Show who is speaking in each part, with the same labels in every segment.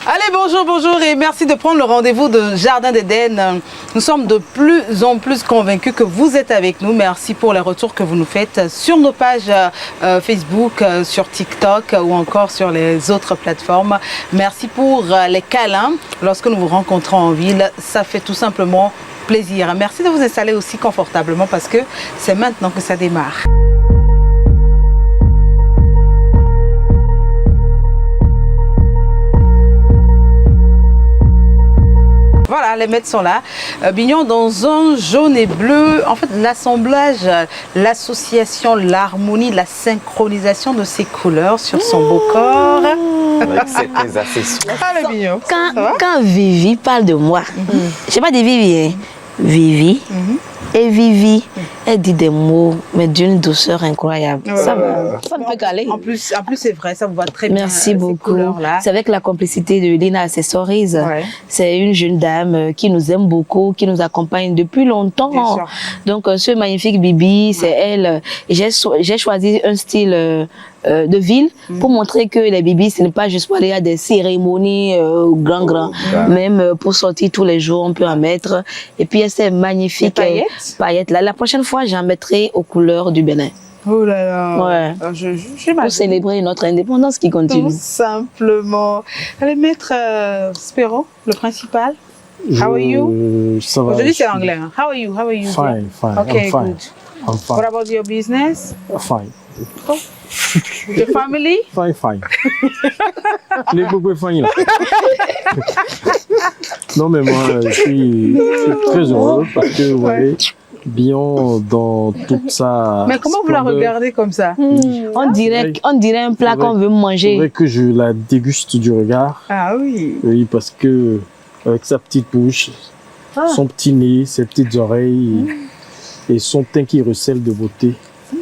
Speaker 1: Allez, bonjour et merci de prendre le rendez-vous de Jardin d'Éden. Nous sommes de plus en plus convaincus que vous êtes avec nous. Merci pour les retours que vous nous faites sur nos pages Facebook, sur TikTok ou encore sur les autres plateformes. Merci pour les câlins lorsque nous vous rencontrons en ville. Ça fait tout simplement plaisir. Merci de vous installer aussi confortablement parce que c'est maintenant que ça démarre. Voilà, les maîtres sont là. Bignon dans un jaune et bleu. En fait, l'assemblage, l'association, l'harmonie, la synchronisation de ces couleurs sur son beau corps.
Speaker 2: Avec certains accessoires.
Speaker 1: Allez, Bignon.
Speaker 3: Quand Vivi parle de moi, je sais pas de Vivi, hein. Vivi. Et Vivi, elle dit des mots, mais d'une douceur incroyable. Ça ne peut qu'aller.
Speaker 1: En plus c'est vrai, ça vous va très bien.
Speaker 3: Merci beaucoup. C'est avec la complicité de Lina Accessories. Ouais. C'est une jeune dame qui nous aime beaucoup, qui nous accompagne depuis longtemps. Donc, ce magnifique Bibi, c'est elle. J'ai choisi un style de ville pour montrer que les bibis, ce n'est pas juste pour aller à des cérémonies grand. Même pour sortir tous les jours, on peut en mettre. Et puis, il y a ces magnifiques paillettes là. La prochaine fois, j'en mettrai aux couleurs du Bénin.
Speaker 1: Oh là là.
Speaker 3: Ouais. Pour célébrer notre indépendance qui continue.
Speaker 1: Tout simplement. Allez, maître Spero, le principal. How are you? Aujourd'hui, c'est anglais. Hein. How are you?
Speaker 4: Fine.
Speaker 1: Okay,
Speaker 4: I'm fine.
Speaker 1: good.
Speaker 4: I'm fine.
Speaker 1: What about your business?
Speaker 4: Fine.
Speaker 1: Oh. Your family?
Speaker 4: Fine. Les beaucoup fine là. Non mais moi je suis très heureux parce que vous voyez Bignon dans toute sa.
Speaker 1: Mais comment vous la regardez comme ça?
Speaker 3: On dirait un plat qu'on veut manger.
Speaker 4: C'est vrai que je la déguste du regard.
Speaker 1: Ah oui.
Speaker 4: Oui, parce que avec sa petite bouche, son petit nez, ses petites oreilles et son teint qui recèle de beauté.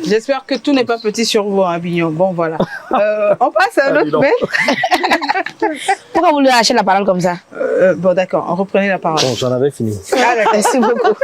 Speaker 1: J'espère que tout n'est pas petit sur vous, hein, Bignon. Bon, voilà. On passe à un autre maître.
Speaker 3: Pourquoi vous lui lâchez la parole comme ça?
Speaker 1: Bon, d'accord, on reprenait la parole.
Speaker 4: Bon, j'en avais fini.
Speaker 1: Ah, d'accord, merci beaucoup.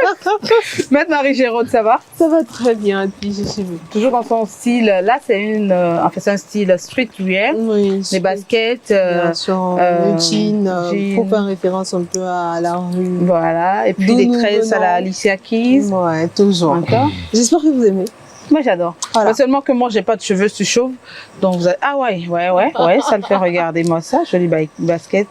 Speaker 1: Maître Marie-Géraude, ça va?
Speaker 5: Ça va très bien. Puis je suis
Speaker 1: toujours dans son style. Là, c'est un style streetwear.
Speaker 5: Oui.
Speaker 1: Des baskets.
Speaker 5: Le jean. Pour faire référence un peu à la rue.
Speaker 1: Voilà. Et puis des tresses à la Alicia Keys.
Speaker 5: Ouais, toujours.
Speaker 1: Encore.
Speaker 5: J'espère que vous aimez.
Speaker 1: Moi, j'adore. Voilà. Pas seulement que moi, j'ai pas de cheveux, je suis chauve. Donc, vous avez... Ah ouais, ça le fait. Regardez-moi ça. Jolie basket.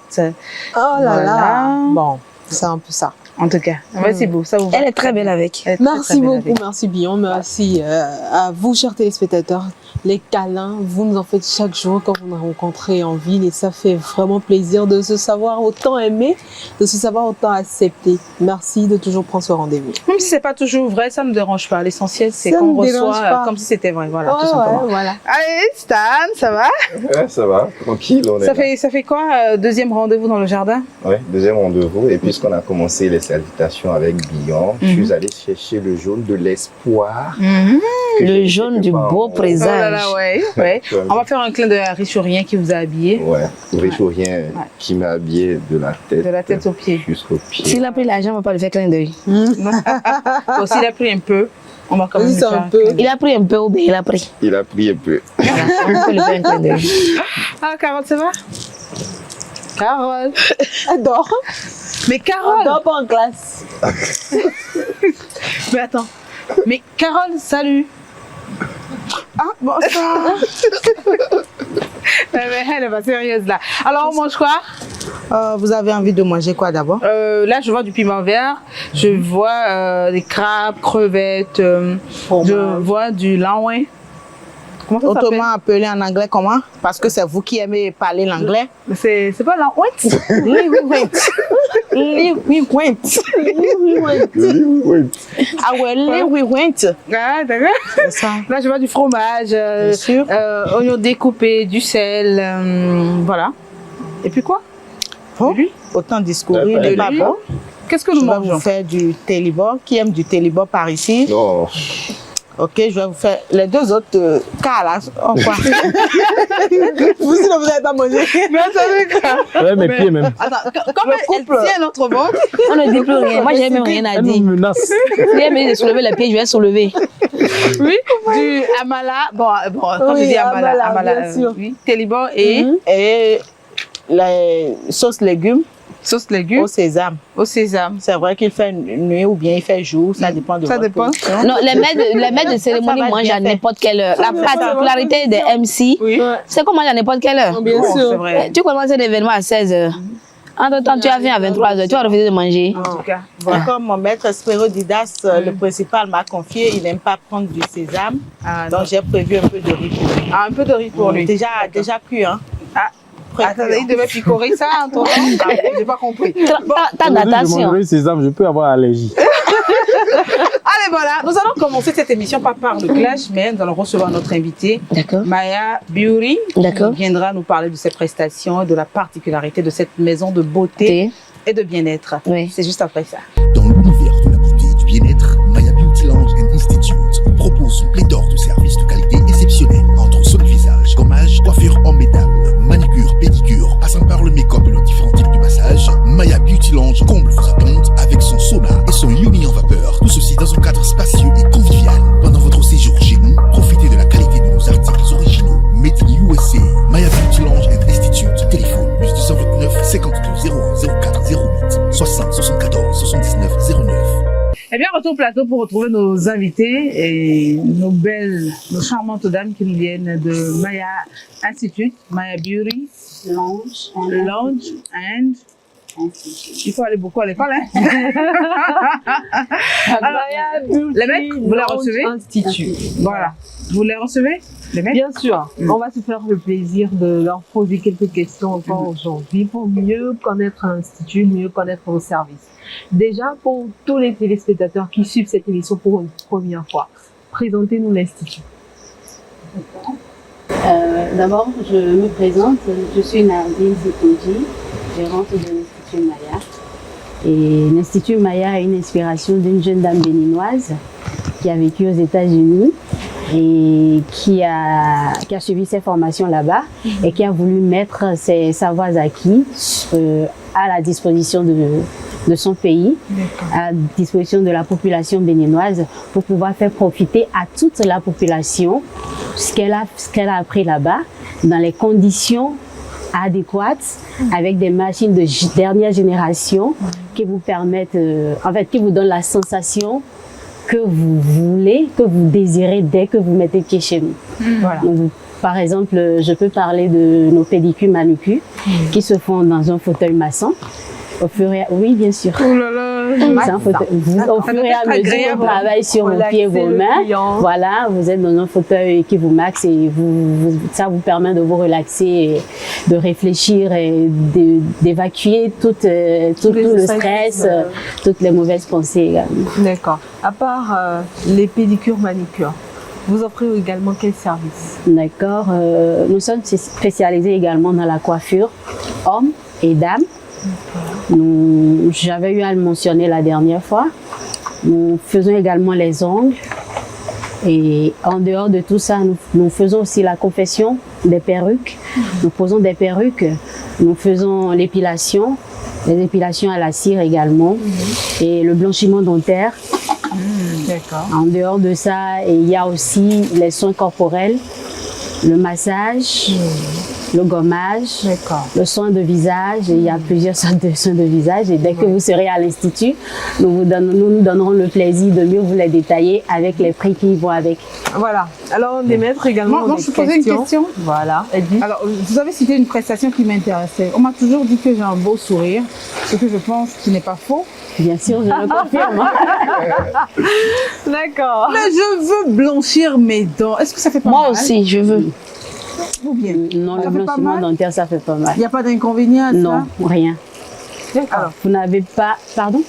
Speaker 5: Oh là là. Bon, c'est un peu ça.
Speaker 1: En tout cas, c'est beau. Ça vous va.
Speaker 3: Elle est très belle avec.
Speaker 5: Merci beaucoup, merci Bignon. Merci à vous, chers téléspectateurs. Les câlins, vous nous en faites chaque jour quand vous nous rencontrez en ville et ça fait vraiment plaisir de se savoir autant aimer, de se savoir autant accepter. Merci de toujours prendre ce rendez-vous.
Speaker 1: Même si c'est pas toujours vrai, ça me dérange pas. L'essentiel, c'est qu'on reçoit comme si c'était vrai. Voilà, tout simplement.
Speaker 5: Voilà.
Speaker 1: Allez, Stan, ça va?
Speaker 2: Ouais, ça va, tranquille.
Speaker 1: Ça fait quoi, deuxième rendez-vous dans le jardin?
Speaker 2: Oui, deuxième rendez-vous. Et puisqu'on a commencé les salutations avec Bignon, je suis allé chercher le jaune de l'espoir.
Speaker 3: Le jaune du beau présage.
Speaker 1: Ouais. On va faire un clin d'œil à Richourien qui vous a habillé.
Speaker 2: Ouais, Richourien qui m'a habillé de la tête
Speaker 1: aux pieds.
Speaker 2: Jusqu'aux pieds.
Speaker 3: S'il a pris l'argent, on va pas lui faire clin d'œil.
Speaker 1: Bon, s'il a pris un peu, on va quand même faire un
Speaker 5: peu.
Speaker 3: Il a pris un peu ou bien il a pris?
Speaker 2: Il a pris un peu.
Speaker 3: Voilà, on peut lui faire un clin d'œil.
Speaker 1: Ah, Carole, ça va?
Speaker 5: Carole, adore.
Speaker 1: Mais Carole!
Speaker 5: Adore pas en classe.
Speaker 1: Mais attends. Mais Carole, salut! Ah, bonsoir! Mais elle est pas sérieuse là. Alors, on mange quoi?
Speaker 6: Vous avez envie de manger quoi d'abord?
Speaker 1: Là, je vois du piment vert, je vois des crabes, crevettes, je vois du langouin. Comment ça s'appelle?
Speaker 6: Autrement appelé en anglais comment? Parce que c'est vous qui aimez parler l'anglais.
Speaker 1: C'est pas langouin?
Speaker 6: Ah ouais,
Speaker 1: Ah, d'accord.
Speaker 6: C'est ça.
Speaker 1: Là, je vois du fromage, oignons découpés, du sel, voilà. Et puis quoi?
Speaker 6: Oh, autant discourir,
Speaker 2: de
Speaker 6: pas bon.
Speaker 1: Qu'est-ce que nous
Speaker 6: Je vais
Speaker 1: mangeons?
Speaker 6: vous faire du télébor. Qui aime du télébor par ici?
Speaker 2: Non.
Speaker 6: Ok, je vais vous faire les deux autres cas là. Oh, quoi? Vous aussi, vous n'avez pas mangé.
Speaker 1: Mais attendez quoi?
Speaker 4: Ouais, mes pieds même.
Speaker 1: Attends, comme elle tient notre ventre.
Speaker 3: On ne dit plus rien. Moi, j'ai même rien à
Speaker 4: Elle
Speaker 3: dire.
Speaker 4: me menace.
Speaker 3: Si elle me dit de soulever les pieds, je vais soulever.
Speaker 1: Oui, du amala. Bon, quand je dis amala,
Speaker 5: bien sûr.
Speaker 1: oui, télébor et
Speaker 6: les sauces légumes
Speaker 1: Sauce légumes
Speaker 6: au sésame.
Speaker 1: au sésame.
Speaker 6: C'est vrai qu'il fait nuit ou bien il fait jour, ça dépend de
Speaker 1: Ça
Speaker 6: votre
Speaker 1: dépend.
Speaker 6: position.
Speaker 3: Non, les maîtres de cérémonie
Speaker 6: Ça va
Speaker 3: mangent
Speaker 6: bien
Speaker 3: à
Speaker 6: fait.
Speaker 3: n'importe quelle heure. La particularité des MC,
Speaker 1: Oui.
Speaker 3: c'est qu'on mange à n'importe quelle heure.
Speaker 5: Bien
Speaker 1: Bon,
Speaker 5: sûr.
Speaker 1: c'est vrai.
Speaker 3: Tu commences un événement à 16h. Entre-temps, tu as vu à 23h, tu vas refuser de manger.
Speaker 1: En tout cas,
Speaker 6: Voilà. Comme mon maître Spérodidas, le principal, m'a confié, il n'aime pas prendre du sésame. Donc j'ai prévu un peu de riz pour lui.
Speaker 1: un peu de riz pour lui.
Speaker 6: Déjà cuit, hein.
Speaker 1: Ah, attendez, il devait picorer ça en ton temps. J'ai pas compris.
Speaker 3: T'as
Speaker 4: Je
Speaker 3: d'attention.
Speaker 4: mangerai sésame, je peux avoir allergie.
Speaker 1: Allez, voilà, nous allons commencer cette émission pas par le clash, mais nous allons recevoir notre invitée,
Speaker 3: D'accord.
Speaker 1: Maya Biuri,
Speaker 3: D'accord.
Speaker 1: qui viendra nous parler de ses prestations et de la particularité de cette maison de beauté et de bien-être.
Speaker 3: Oui.
Speaker 1: C'est juste après ça.
Speaker 7: Dans l'univers de la beauté et du bien-être, Maya Beauty Lounge and Institute propose une pléthore de services de qualité exceptionnelle entre soins de visage, gommage, coiffure hommes et dames, manicure, pédicure, passant par le make-up et nos différents types de massages. Maya Beauty Lounge comble vos attentes avec son sauna et son yoni en vapeur. Tout ceci dans un cadre spacieux et convivial. Pendant votre séjour chez nous, profitez de la qualité de nos articles originaux. Made in USA. Maya Beauty Lounge and Institute. Téléphone plus 229 52 01 04 08 60 74 79 09.
Speaker 1: Eh bien, retour au plateau pour retrouver nos invités et nos belles, nos charmantes dames qui nous viennent de Maya Institute, Maya Beauty
Speaker 8: Lounge
Speaker 1: and
Speaker 8: Institute.
Speaker 1: il faut aller beaucoup à l'école, hein. Alors, les mecs, vous les recevez?
Speaker 5: Institut.
Speaker 1: Voilà. Vous les recevez, les mecs?
Speaker 5: Bien sûr, on va se faire le plaisir de leur poser quelques questions encore aujourd'hui pour mieux connaître l'Institut, mieux connaître vos services. Déjà, pour tous les téléspectateurs qui suivent cette émission pour une première fois, présentez-nous l'Institut.
Speaker 8: D'abord, je me présente. Je suis Nardine Zikoji, gérante de l'Institut Maya. Et l'Institut Maya a une inspiration d'une jeune dame béninoise qui a vécu aux États-Unis et qui a suivi ses formations là-bas et qui a voulu mettre ses savoirs acquis à la disposition de son pays, à disposition de la population béninoise pour pouvoir faire profiter à toute la population ce qu'elle a appris là-bas dans les conditions adéquates avec des machines de dernière génération qui vous permettent, en fait, qui vous donnent la sensation que vous voulez, que vous désirez dès que vous mettez pied chez nous.
Speaker 1: Voilà.
Speaker 8: Donc, par exemple, je peux parler de nos pédicures manucures qui se font dans un fauteuil maçon. Au fur et à... Oui, bien sûr.
Speaker 1: Oh là là,
Speaker 8: C'est un fauteuil. Au fur et à mesure, on travaille sur vos pieds et vos mains. Voilà, vous êtes dans un fauteuil qui vous maxe et ça vous permet de vous relaxer, et de réfléchir et d'évacuer tout le stress, toutes les mauvaises pensées également.
Speaker 5: D'accord. À part les pédicures manicures, vous offrez également quel service?
Speaker 8: D'accord. Nous sommes spécialisés également dans la coiffure hommes et dames. J'avais eu à le mentionner la dernière fois. Nous faisons également les ongles. Et en dehors de tout ça, nous faisons aussi la confection des perruques. Nous posons des perruques. Nous faisons l'épilation, les épilations à la cire également. Et le blanchiment dentaire.
Speaker 1: D'accord.
Speaker 8: En dehors de ça, il y a aussi les soins corporels, le massage, le gommage, le soin de visage. Et il y a plusieurs sortes de soins de visage. Et dès que vous serez à l'Institut, nous nous donnerons le plaisir de mieux vous les détailler avec les prix qui vont avec.
Speaker 5: Voilà. Alors, les maîtres également.
Speaker 1: Moi, je peux poser une question.
Speaker 5: Voilà.
Speaker 1: Alors, vous avez cité une prestation qui m'intéressait. On m'a toujours dit que j'ai un beau sourire, ce que je pense qui n'est pas faux.
Speaker 8: Bien sûr, je le confirme.
Speaker 5: D'accord.
Speaker 1: Mais je veux blanchir mes dents. Est-ce que ça fait pas mal?
Speaker 3: Moi aussi, je veux.
Speaker 1: Ou bien?
Speaker 8: Non,
Speaker 1: Ça
Speaker 8: le
Speaker 1: fait pas
Speaker 8: blanchiment
Speaker 1: mal?
Speaker 8: dentaire, ça fait pas mal.
Speaker 1: Il n'y a pas d'inconvénient à
Speaker 8: Non, rien.
Speaker 1: Alors,
Speaker 8: Vous n'avez pas... Pardon?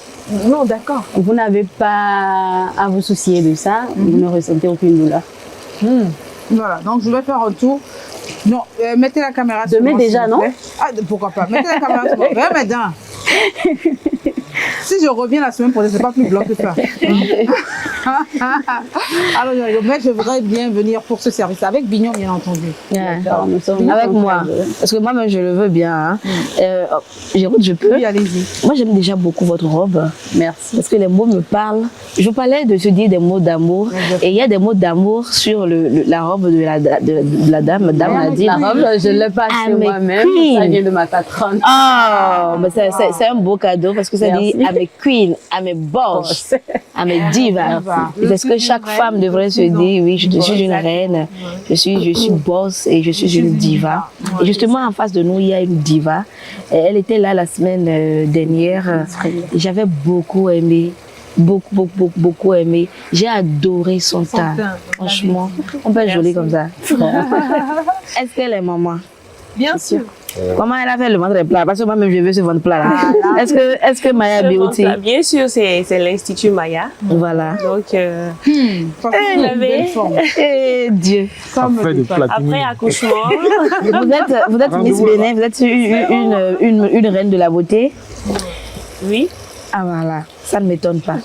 Speaker 5: Non, d'accord.
Speaker 8: Vous n'avez pas à vous soucier de ça. Vous ne ressentez aucune douleur.
Speaker 1: voilà. Donc, je vais faire un tour. Non, mettez la caméra sur
Speaker 8: Demain
Speaker 1: moi,
Speaker 8: déjà,
Speaker 1: s'il vous
Speaker 8: non?
Speaker 1: plaît. Ah, pourquoi pas? Mettez la caméra sur moi. Regarde mes dents. Si je reviens la semaine prochaine, c'est pas plus blanc que ça. Alors, mais je voudrais bien venir pour ce service avec Bignon, bien entendu.
Speaker 3: Alors, avec moi, parce que moi-même, je le veux bien. Hein. Géraud, je peux?
Speaker 1: Oui, allez-y.
Speaker 3: Moi, j'aime déjà beaucoup votre robe.
Speaker 8: Merci.
Speaker 3: Parce que les mots me parlent. Je vous parlais de se dire des mots d'amour. Et il y a des mots d'amour sur la robe de la dame. Dame a dit.
Speaker 8: La robe, je l'ai pas chez moi-même. Ça vient de ma patronne.
Speaker 3: Oh, mais c'est un beau cadeau parce que ça dit I'm a queen, I'm a boss, I'm a diva. C'est ce que chaque femme devrait se dire. Oui, je suis une reine, je suis boss et je suis une diva. Et justement, en face de nous, il y a une diva. Elle était là la semaine dernière. J'avais beaucoup aimé. Beaucoup aimé. J'ai adoré son teint. Franchement, on peut être jolie comme ça. Est-ce qu'elle est maman?
Speaker 5: Bien sûr.
Speaker 3: Comment elle a fait le ventre plat? Parce que moi-même, je veux ce ventre plat là. Est-ce que Maya Beauty?
Speaker 9: Bien sûr, c'est l'Institut Maya.
Speaker 3: Voilà.
Speaker 9: Donc, vous l'avez.
Speaker 3: Eh Dieu.
Speaker 9: Après accouchement.
Speaker 3: Vous êtes Miss Bénin, vous êtes une reine de la beauté?
Speaker 9: Oui.
Speaker 3: Ah voilà, ça ne m'étonne pas.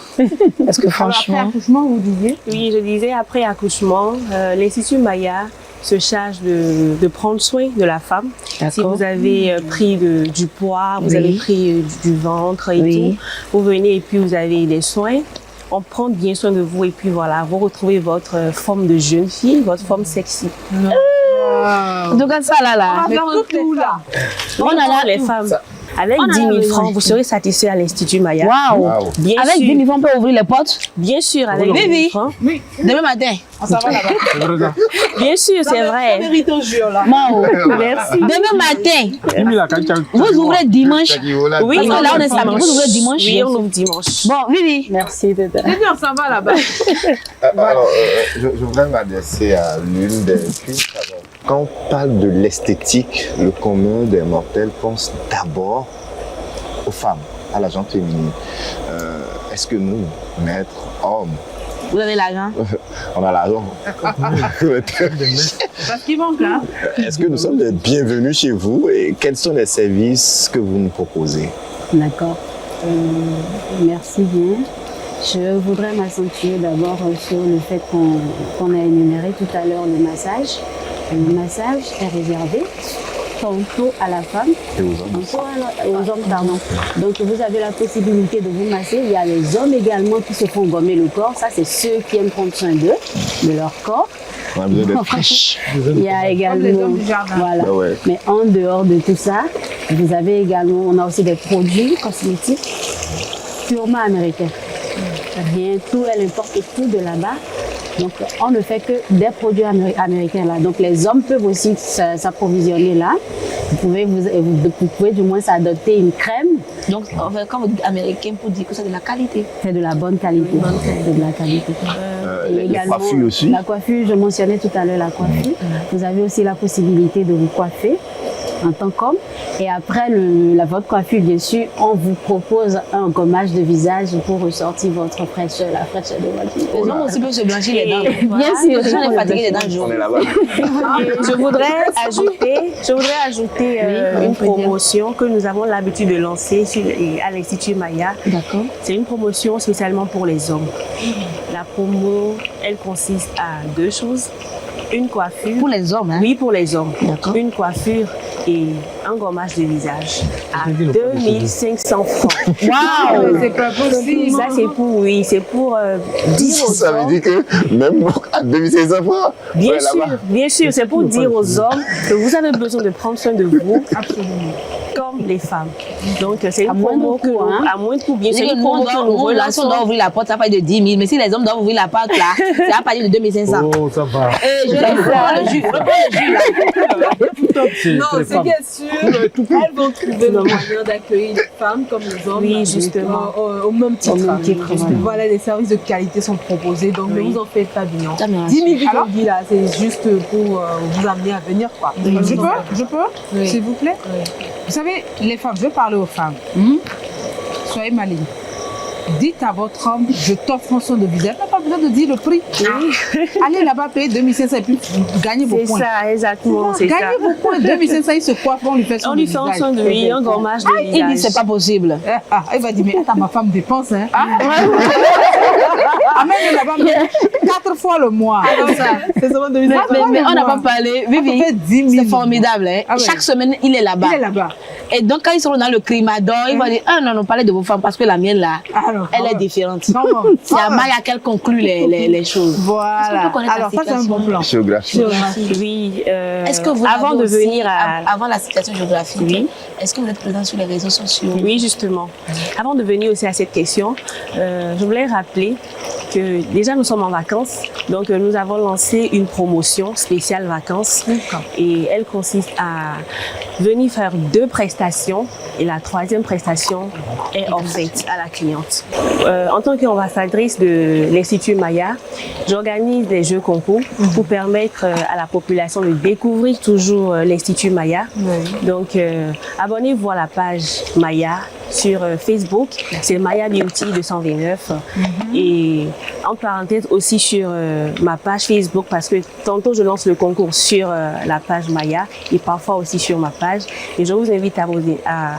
Speaker 3: Parce que franchement...
Speaker 1: Après accouchement, vous disiez?
Speaker 9: Oui, je disais après accouchement, l'Institut Maya se charge de prendre soin de la femme. Si vous avez pris du poids, vous avez pris du ventre et tout, vous venez et puis vous avez des soins. On prend bien soin de vous et puis voilà, vous retrouvez votre forme de jeune fille, votre forme sexy.
Speaker 3: En tout cas, ça là.
Speaker 1: On va faire tout là.
Speaker 9: On a là les femmes. Avec 10 000 francs, vous serez satisfait à l'Institut Maya.
Speaker 3: Waouh!
Speaker 9: Bien
Speaker 3: avec
Speaker 9: sûr.
Speaker 3: 10 000 francs, on peut ouvrir les portes?
Speaker 9: Bien sûr, avec 10 000 francs.
Speaker 1: Oui.
Speaker 3: Demain matin.
Speaker 1: On s'en va là-bas.
Speaker 9: Bien sûr, c'est vrai.
Speaker 5: Vérité au jour là.
Speaker 9: Merci.
Speaker 3: Demain matin, vous ouvrez dimanche.
Speaker 9: Oui,
Speaker 3: parce que là on est samedi, vous ouvrez dimanche.
Speaker 9: Oui, on ouvre dimanche.
Speaker 3: Bon, Vivi.
Speaker 8: Merci, Tata.
Speaker 5: On s'en va là-bas.
Speaker 2: Alors, je voudrais m'adresser à l'une des filles. Quand on parle de l'esthétique, le commun des mortels pense d'abord aux femmes, à la gente féminine. Est-ce que nous, maîtres, hommes,
Speaker 3: Vous avez l'argent?
Speaker 2: on a l'argent?
Speaker 1: Parce qu'il manque là.
Speaker 2: Est-ce que nous sommes les bienvenus chez vous et quels sont les services que vous nous proposez?
Speaker 8: D'accord. Merci bien. Je voudrais m'accentuer d'abord sur le fait qu'on a énuméré tout à l'heure le massage. Le massage est réservé tantôt à la femme, tantôt aux hommes, pardon. Donc vous avez la possibilité de vous masser. Il y a les hommes également qui se font gommer le corps. Ça, c'est ceux qui aiment prendre soin d'eux, de leur corps.
Speaker 2: On a besoin d'être fraîche.
Speaker 8: Il y a également, voilà.
Speaker 2: Ah ouais.
Speaker 8: Mais en dehors de tout ça, vous avez également, on a aussi des produits cosmétiques purement américains. Rien, tout, elle importe tout de là-bas. Donc, on ne fait que des produits américains là. Donc, les hommes peuvent aussi s'approvisionner là. Vous pouvez du moins adopter une crème.
Speaker 3: Donc, quand vous dites américain, pour dire que c'est de la qualité.
Speaker 8: C'est de la bonne qualité. C'est de la qualité. Et également,
Speaker 2: coiffure aussi.
Speaker 8: la coiffure, je mentionnais tout à l'heure la coiffure. Vous avez aussi la possibilité de vous coiffer en tant qu'homme. Et après votre coiffure, bien sûr, on vous propose un gommage de visage pour ressortir votre fraîcheur, la fraîcheur de votre visage.
Speaker 3: Les hommes aussi peuvent se blanchir les dents.
Speaker 8: Bien sûr,
Speaker 3: Si on est fatigué les dents
Speaker 2: On
Speaker 3: jaunes.
Speaker 2: est là-bas.
Speaker 9: Je voudrais ajouter une promotion que nous avons l'habitude de lancer à l'Institut Maya.
Speaker 8: D'accord.
Speaker 9: C'est une promotion spécialement pour les hommes. La promo, elle consiste à 2 choses. Une coiffure.
Speaker 3: Pour les hommes, hein?
Speaker 9: Oui, pour les hommes.
Speaker 3: D'accord.
Speaker 9: Une coiffure et un gommage de visage à 2500 francs.
Speaker 3: Waouh!
Speaker 1: C'est pas possible.
Speaker 9: Ça, c'est pour dire aux
Speaker 2: Ça
Speaker 9: hommes.
Speaker 2: veut dire que même à 2500 francs,
Speaker 9: Bien sûr, c'est pour dire aux hommes que vous avez besoin de prendre soin de vous. Absolument. Comme les femmes. Donc, c'est une promo que à moins de coût, bien sûr.
Speaker 3: Si nous, on doit ouvrir la porte, ça va pas de 10 000. Mais si les hommes doivent ouvrir la porte là, ça va pas de 2500.
Speaker 4: Oh, ça va.
Speaker 3: Et je prends le jus. Je prends le jus là.
Speaker 5: Non, c'est bien sûr. Elles vont trouver le moyen d'accueillir les femmes comme les hommes.
Speaker 9: Oui, justement.
Speaker 5: Au même titre.
Speaker 8: Voilà.
Speaker 5: Voilà, les services de qualité sont proposés. Donc, ne vous en faites pas, Bignon. 10
Speaker 3: 10
Speaker 5: 000 je dis là, c'est juste pour vous amener à venir, quoi.
Speaker 1: Je peux, s'il vous plaît? Vous savez, les femmes, je veux parler aux femmes. Soyez maligne. Dites à votre homme, je t'offre un soin de visage. pas besoin de dire le prix. Allez là-bas, payer 2500 et puis gagner vos points.
Speaker 9: C'est ça, exactement. C'est ça.
Speaker 1: Gagner vos points, 2500, il se coiffe, on lui fait son visage.
Speaker 9: On lui fait un soin de lui, un gommage de visage.
Speaker 3: Il dit c'est pas possible.
Speaker 1: Il va dire, mais attends, ma femme dépense. Hein. Amène là-bas 4 fois le mois.
Speaker 3: C'est seulement 2500. Mais on n'a pas parlé. Vivi, c'est formidable. Hein. Chaque semaine, il est là-bas.
Speaker 1: Il est là-bas.
Speaker 3: Et donc, quand ils seront dans le Crimador, il va dire, ah non, parlez de vos femmes parce que la mienne là, elle est différente. C'est à Maya qu'elle conclut les choses.
Speaker 1: Voilà. Alors, ça, c'est un bon plan.
Speaker 2: Géographie.
Speaker 9: Oui.
Speaker 3: Est-ce que vous
Speaker 9: avant de venir
Speaker 3: avant la situation géographique,
Speaker 9: oui.
Speaker 3: Est-ce que vous êtes présent sur les réseaux sociaux?
Speaker 9: Oui, justement. Avant de venir aussi à cette question, je voulais rappeler que déjà nous sommes en vacances, donc nous avons lancé une promotion spéciale vacances et elle consiste à venir faire 2 prestations et la 3e prestation est offerte à la cliente. En tant qu'ambassadrice de l'Institut Maya, j'organise des jeux concours pour permettre à la population de découvrir toujours l'Institut Maya. Donc abonnez-vous à la page Maya sur Facebook, c'est Maya Beauty 229 et en parenthèse aussi sur ma page Facebook parce que tantôt je lance le concours sur la page Maya et parfois aussi sur ma page et je vous invite à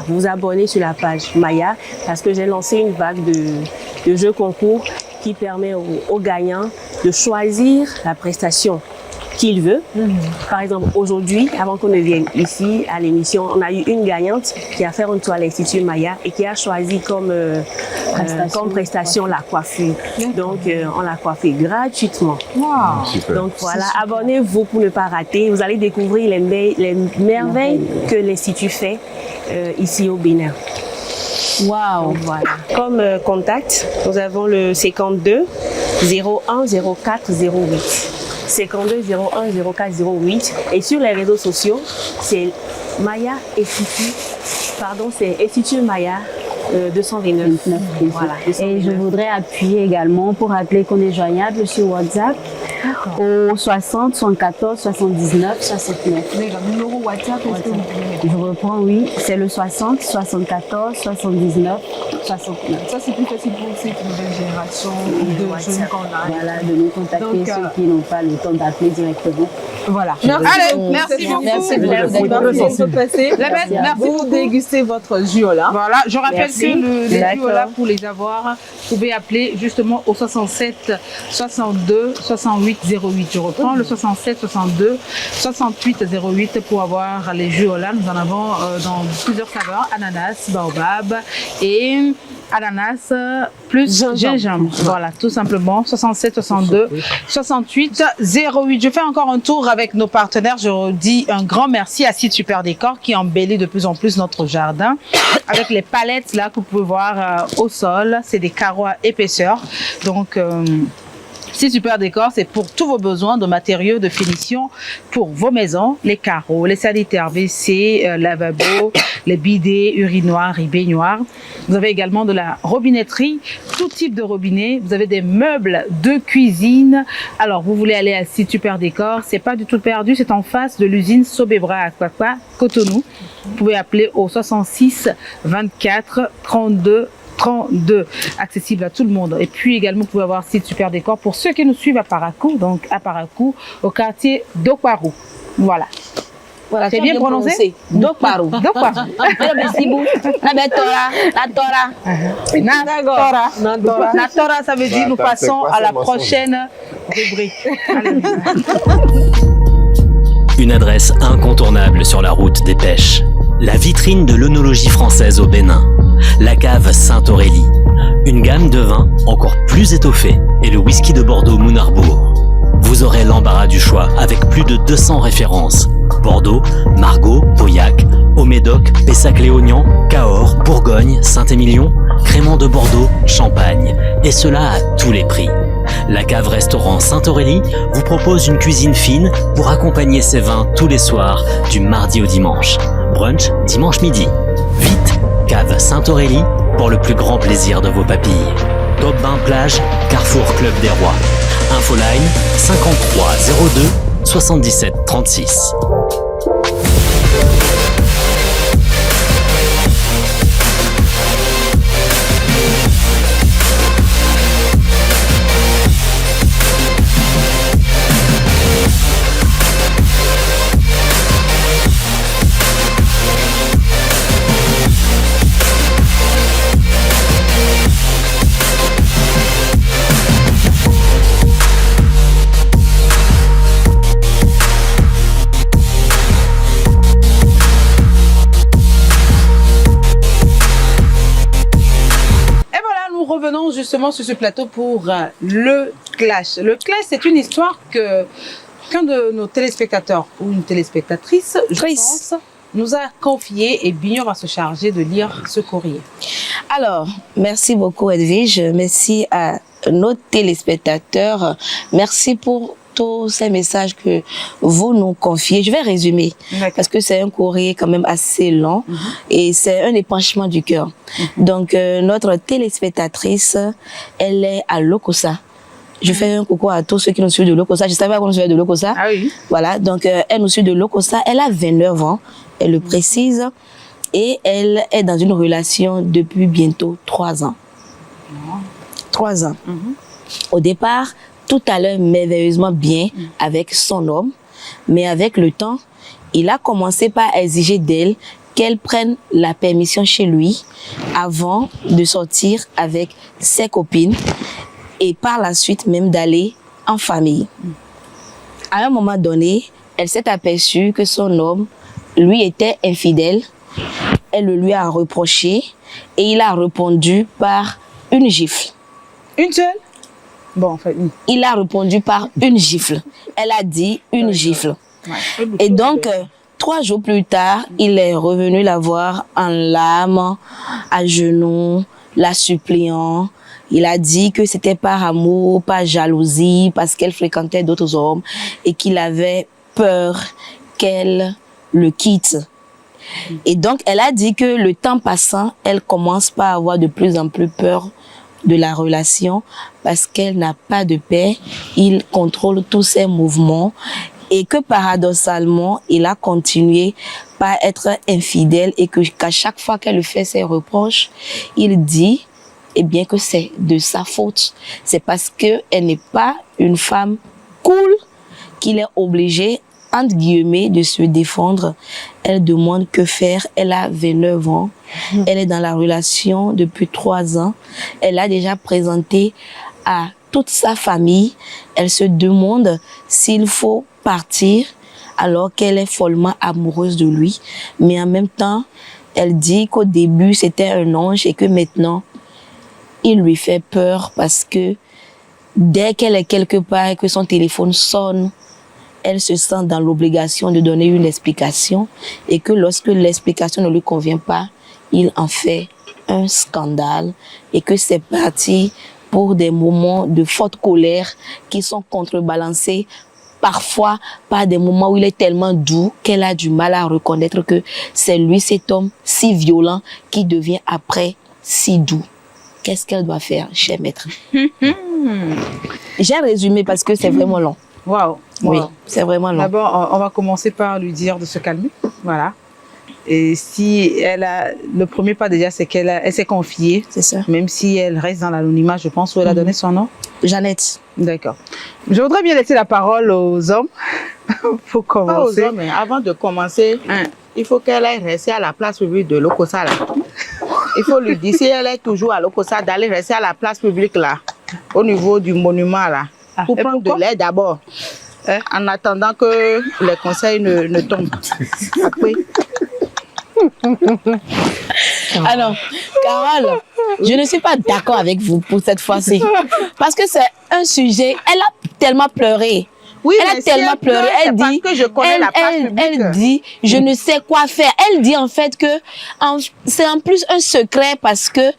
Speaker 9: vous abonner sur la page Maya parce que j'ai lancé une vague de jeux concours qui permet aux gagnants de choisir la prestation qu'il veut. Par exemple, aujourd'hui, avant qu'on ne vienne ici à l'émission, on a eu une gagnante qui a fait un tour à l'Institut Maya et qui a choisi comme prestation la coiffure. Donc, on l'a coiffée gratuitement.
Speaker 2: Super.
Speaker 9: Donc voilà, abonnez-vous pour ne pas rater. Vous allez découvrir les merveilles que l'Institut fait ici au Bénin.
Speaker 3: Waouh!
Speaker 9: Voilà. Comme contact, nous avons le 52 01 04 08. 52 01 04 08 et sur les réseaux sociaux c'est Maya Institut, c'est Institut Maya 229. Voilà, 229.
Speaker 8: Et je voudrais appuyer également pour rappeler qu'on est joignable sur WhatsApp au 60 74 79 69.
Speaker 1: Le numéro WhatsApp, est-ce que vous pouvez...
Speaker 8: Je reprends, oui, c'est le 60 74 79 69.
Speaker 1: Ça, c'est plus facile pour cette nouvelle génération de jeunes qu'on a.
Speaker 8: Voilà, de nous contacter ceux qui n'ont pas le temps d'appeler directement.
Speaker 1: Voilà. Merci beaucoup.
Speaker 3: Merci
Speaker 1: pour déguster votre Juola. Voilà, je rappelle que les Juola, pour les avoir, vous pouvez appeler justement au 67 62 68 08. Je reprends le 67 62 68 08 pour avoir les Juola. Nous en avons dans plusieurs saveurs, ananas, baobab et ananas plus gingembre. Voilà, tout simplement. 67 62 68 08. Je fais encore un tour avec nos partenaires. Je dis un grand merci à Site Super Décor qui embellit de plus en plus notre jardin avec les palettes là que vous pouvez voir au sol. C'est des carreaux à épaisseur. Donc Site Super Décor, c'est pour tous vos besoins de matériaux de finition pour vos maisons, les carreaux, les sanitaires WC, lavabo, les bidets, urinoirs et baignoires. Vous avez également de la robinetterie, tout type de robinet. Vous avez des meubles de cuisine. Alors, vous voulez aller à Site Super Décor, c'est pas du tout perdu, c'est en face de l'usine Sobebra Aquaqua, Cotonou. Vous pouvez appeler au 66 24 32 accessible à tout le monde. Et puis également, vous pouvez avoir Site Super Décor pour ceux qui nous suivent à Parakou, donc à Parakou, au quartier d'Okwaru. Voilà.
Speaker 3: Voilà,
Speaker 1: c'est bien prononcé?
Speaker 3: Dokwaru.
Speaker 1: Dokwaru.
Speaker 3: Merci beaucoup.
Speaker 1: Natora, ça veut dire nous passons à la prochaine rubrique.
Speaker 10: Une adresse incontournable sur la route des pêches. La vitrine de l'œnologie française au Bénin. La cave Sainte-Aurélie. Une gamme de vins encore plus étoffée et le whisky de Bordeaux Mounarbourg. Vous aurez l'embarras du choix avec plus de 200 références. Bordeaux, Margaux, Pauillac, Haut-Médoc, Pessac-Léognan, Cahors, Bourgogne, Saint-Émilion, Crémant de Bordeaux, Champagne. Et cela à tous les prix. La cave-restaurant Sainte-Aurélie vous propose une cuisine fine pour accompagner ses vins tous les soirs, du mardi au dimanche. Brunch, dimanche midi. Vite, cave Sainte-Aurélie pour le plus grand plaisir de vos papilles. Top Bain Plage, Carrefour Club des Rois. Infoline 53 02 77 36.
Speaker 1: revenons justement sur ce plateau pour le clash. Le clash, c'est une histoire que qu'un de nos téléspectateurs ou une téléspectatrice, je pense, nous a confié et Bignon va se charger de lire ce courrier.
Speaker 3: Alors, merci beaucoup Edwige, merci à nos téléspectateurs, merci pour tous ces messages que vous nous confiez. Je vais résumer parce que c'est un courrier quand même assez long et c'est un épanchement du cœur. Donc, notre téléspectatrice, elle est à Lokossa. Je fais un coucou à tous ceux qui nous suivent de Lokossa. Je savais qu'on nous suivait de Lokossa.
Speaker 1: Ah oui.
Speaker 3: Voilà, donc elle nous suit de Lokossa. Elle a 29 ans, elle le précise. Et elle est dans une relation depuis bientôt 3 ans. 3 ans. Au départ, tout allait merveilleusement bien avec son homme. Mais avec le temps, il a commencé par exiger d'elle qu'elle prenne la permission chez lui avant de sortir avec ses copines et par la suite même d'aller en famille. À un moment donné, elle s'est aperçue que son homme lui était infidèle. Elle le lui a reproché et il a répondu par une gifle.
Speaker 1: Une seule? Bon, en fait,
Speaker 3: il a répondu par une gifle. Elle a dit une gifle. Et donc, 3 jours plus tard, il est revenu la voir en larmes, à genoux, la suppliant. Il a dit que c'était par amour, par jalousie, parce qu'elle fréquentait d'autres hommes et qu'il avait peur qu'elle le quitte. Et donc, elle a dit que le temps passant, elle commence par avoir de plus en plus peur de la relation parce qu'elle n'a pas de paix. Il contrôle tous ses mouvements et que paradoxalement, il a continué par être infidèle et qu'à chaque fois qu'elle lui fait ses reproches, il dit eh bien que c'est de sa faute. C'est parce qu'elle n'est pas une femme cool qu'il est obligé entre guillemets, de se défendre. Elle demande que faire. Elle a 29 ans. Elle est dans la relation depuis 3 ans. Elle a déjà présenté à toute sa famille. Elle se demande s'il faut partir alors qu'elle est follement amoureuse de lui. Mais en même temps, elle dit qu'au début, c'était un ange et que maintenant, il lui fait peur parce que dès qu'elle est quelque part et que son téléphone sonne, elle se sent dans l'obligation de donner une explication et que lorsque l'explication ne lui convient pas, il en fait un scandale et que c'est parti pour des moments de forte colère qui sont contrebalancés parfois par des moments où il est tellement doux qu'elle a du mal à reconnaître que c'est lui, cet homme si violent, qui devient après si doux. Qu'est-ce qu'elle doit faire, cher maître? J'ai résumé parce que c'est vraiment long.
Speaker 1: Waouh.
Speaker 3: Oui, c'est vraiment long.
Speaker 1: D'abord, on va commencer par lui dire de se calmer. Voilà. Et si elle a... Le premier pas déjà, c'est qu'elle s'est confiée.
Speaker 3: C'est ça.
Speaker 1: Même si elle reste dans l'anonymat, je pense, où elle a donné son nom.
Speaker 3: Jeannette.
Speaker 1: D'accord. Je voudrais bien laisser la parole aux hommes pour commencer.
Speaker 6: Pas aux hommes, mais avant de commencer, il faut qu'elle aille rester à la place publique de Lokossa là. Il faut lui dire, si elle est toujours à Lokossa, d'aller rester à la place publique là, au niveau du monument là, pour prendre de l'air d'abord, en attendant que les conseils ne tombent. Après.
Speaker 3: Alors, Carole, je ne suis pas d'accord avec vous pour cette fois-ci. Parce que c'est un sujet, elle a tellement pleuré.
Speaker 6: Oui,
Speaker 3: elle a tellement pleuré. Elle dit,
Speaker 6: que je connais la place publique.
Speaker 3: Elle dit, je ne sais quoi faire. Elle dit en fait que c'est en plus un secret parce que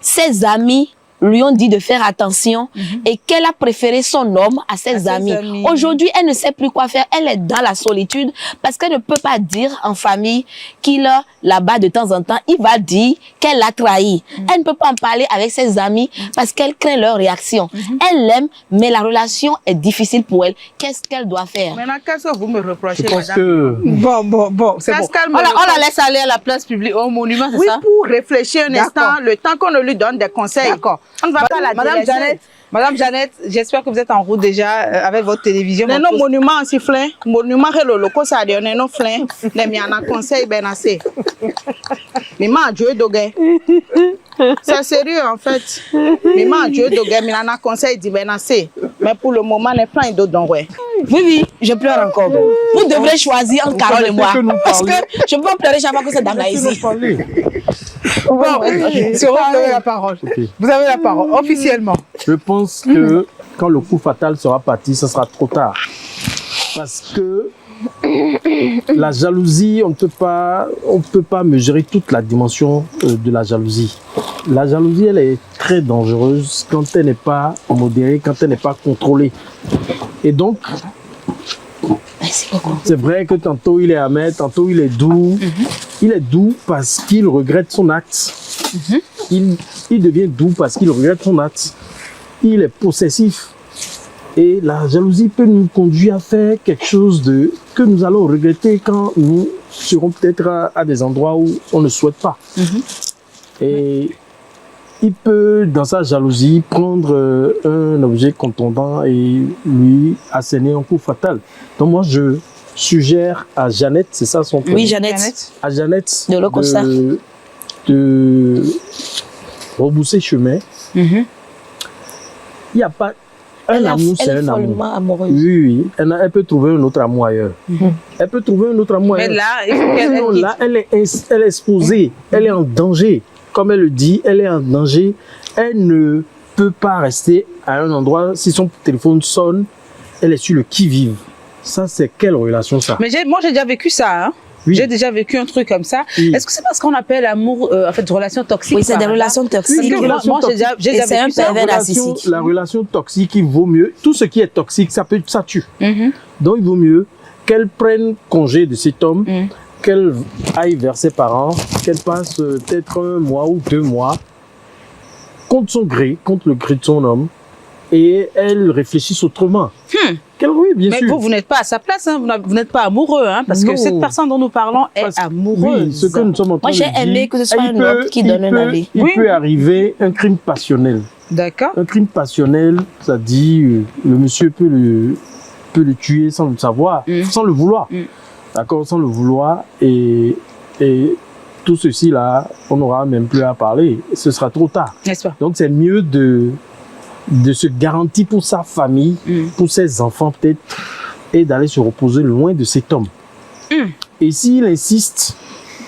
Speaker 3: ses amis lui ont dit de faire attention et qu'elle a préféré son homme à ses amis. Aujourd'hui, elle ne sait plus quoi faire. Elle est dans la solitude parce qu'elle ne peut pas dire en famille qu'il a là-bas de temps en temps. Il va dire qu'elle l'a trahi. Elle ne peut pas en parler avec ses amis parce qu'elle craint leur réaction. Elle l'aime, mais la relation est difficile pour elle. Qu'est-ce qu'elle doit faire?
Speaker 6: Maintenant, qu'est-ce que vous me reprochez, madame?
Speaker 4: Que...
Speaker 1: Bon, c'est bon.
Speaker 6: On
Speaker 1: la laisse aller à la place publique, au monument, c'est ça?
Speaker 6: Oui, pour réfléchir un instant, le temps qu'on ne lui donne des conseils.
Speaker 1: D'accord.
Speaker 6: On ne va pas la délaisser.
Speaker 1: Madame Jeannette, j'espère que vous êtes en route déjà avec votre télévision.
Speaker 6: Mais non, monument en sifflant, monument le loco ça donne non flin, les miana conseil ben assez. Mais ma Dieu dogue. C'est sérieux en fait. Mais ma Dieu dogue, miana conseil dit ben assez. Mais pour le moment, les plans et d'autres donc ouais.
Speaker 9: Oui, je pleure encore. Vous devrez choisir entre Carole et moi. Parce que je ne peux pas pleurer chaque fois que cette dame-là est ici.
Speaker 1: Bon, vous avez la parole.
Speaker 4: Okay.
Speaker 1: Vous avez la parole, officiellement.
Speaker 4: Je pense que quand le coup fatal sera parti, ce sera trop tard. Parce que la jalousie, on ne peut pas mesurer toute la dimension de la jalousie. La jalousie, elle est très dangereuse quand elle n'est pas modérée, quand elle n'est pas contrôlée. Et donc, c'est vrai que tantôt il est amer, tantôt il est doux. Il est doux parce qu'il regrette son acte. Il devient doux parce qu'il regrette son acte. Il est possessif. Et la jalousie peut nous conduire à faire quelque chose que nous allons regretter quand nous serons peut-être à des endroits où on ne souhaite pas. Et il peut, dans sa jalousie, prendre un objet contondant et lui asséner un coup fatal. Donc moi, je suggère à Jeannette, c'est ça son prénom?
Speaker 3: Oui, Jeannette.
Speaker 4: À Jeannette
Speaker 3: de Lokossa.
Speaker 4: De rebousser chemin. Il n'y a pas... Un amour, c'est un amour.
Speaker 3: Amoureuse.
Speaker 4: Oui. Elle peut trouver un autre amour ailleurs. Elle peut trouver un autre amour ailleurs.
Speaker 1: Mais là, il faut qu'elle quitte.
Speaker 4: Là, elle est exposée. Elle est en danger. Comme elle le dit, elle est en danger. Elle ne peut pas rester à un endroit. Si son téléphone sonne, elle est sur le qui-vive. Ça, c'est quelle relation, ça?
Speaker 1: Mais moi, j'ai déjà vécu ça. Hein.
Speaker 4: Oui.
Speaker 1: J'ai déjà vécu un truc comme ça.
Speaker 4: Oui.
Speaker 1: Est-ce que c'est parce qu'on appelle amour, en fait, relation toxique?
Speaker 3: Oui, c'est des relations toxiques.
Speaker 1: Parce que moi, j'ai déjà vécu ça.
Speaker 4: La relation toxique, il vaut mieux. Tout ce qui est toxique, ça tue. Donc, il vaut mieux qu'elle prenne congé de cet homme, qu'elle aille vers ses parents, qu'elle passe peut-être 1 mois ou 2 mois contre son gré, contre le gré de son homme, et elle réfléchisse autrement. Oui, bien sûr.
Speaker 1: Mais vous n'êtes pas à sa place, hein. Vous n'êtes pas amoureux, hein, parce que cette personne dont nous parlons est amoureuse.
Speaker 4: Oui, ce que nous sommes en train de dire.
Speaker 3: Moi, j'ai aimé que ce soit un homme qui donne un avis.
Speaker 4: Il peut arriver un crime passionnel.
Speaker 1: D'accord.
Speaker 4: Un crime passionnel, ça dit, le monsieur peut le tuer sans le savoir, sans le vouloir. D'accord, sans le vouloir. Et tout ceci là, on n'aura même plus à parler. Ce sera trop tard.
Speaker 1: N'est-ce pas?
Speaker 4: Donc c'est mieux de se garantir pour sa famille, pour ses enfants peut-être, et d'aller se reposer loin de cet homme. Et s'il insiste,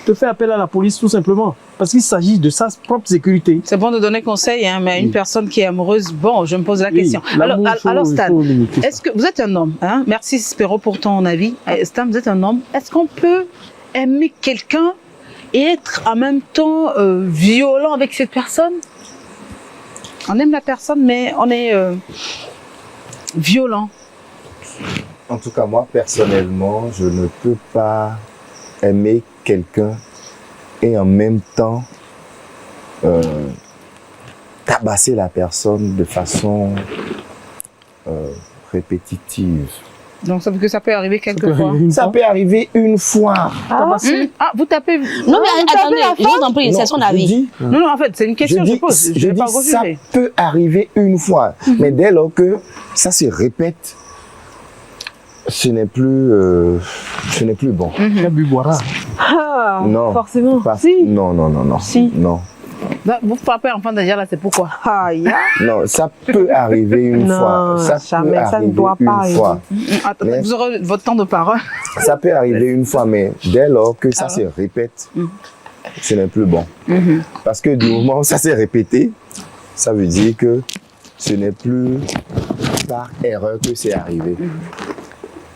Speaker 4: de faire appel à la police tout simplement, parce qu'il s'agit de sa propre sécurité.
Speaker 1: C'est bon de donner conseil, hein, mais à une personne qui est amoureuse, bon, je me pose la question. Alors Stan, est-ce que vous êtes un homme, hein? Merci Spéro pour ton avis. Stan, vous êtes un homme. Est-ce qu'on peut aimer quelqu'un et être en même temps violent avec cette personne? On aime la personne, mais on est violent.
Speaker 2: En tout cas, moi, personnellement, je ne peux pas aimer quelqu'un et en même temps tabasser la personne de façon répétitive.
Speaker 1: Donc ça veut que ça peut arriver quelquefois.
Speaker 2: Ça peut arriver une fois.
Speaker 1: Vous tapez.
Speaker 3: Non mais attendez, je vous en prie, c'est son avis.
Speaker 1: Non, en fait, c'est une question que je pose.
Speaker 2: Je dis ça peut arriver une fois, mais dès lors que ça se répète, ce n'est plus bon. Non,
Speaker 5: forcément.
Speaker 2: Non.
Speaker 5: Si.
Speaker 2: Non.
Speaker 1: Vous frappez enfant déjà là, c'est pourquoi?
Speaker 2: Non, ça peut arriver une fois. Ça ne doit pas arriver.
Speaker 1: Attendez, vous aurez votre temps de parole.
Speaker 2: Ça peut arriver une fois, mais dès lors que ça se répète, ce n'est plus bon. Parce que du moment où ça s'est répété, ça veut dire que ce n'est plus par erreur que c'est arrivé.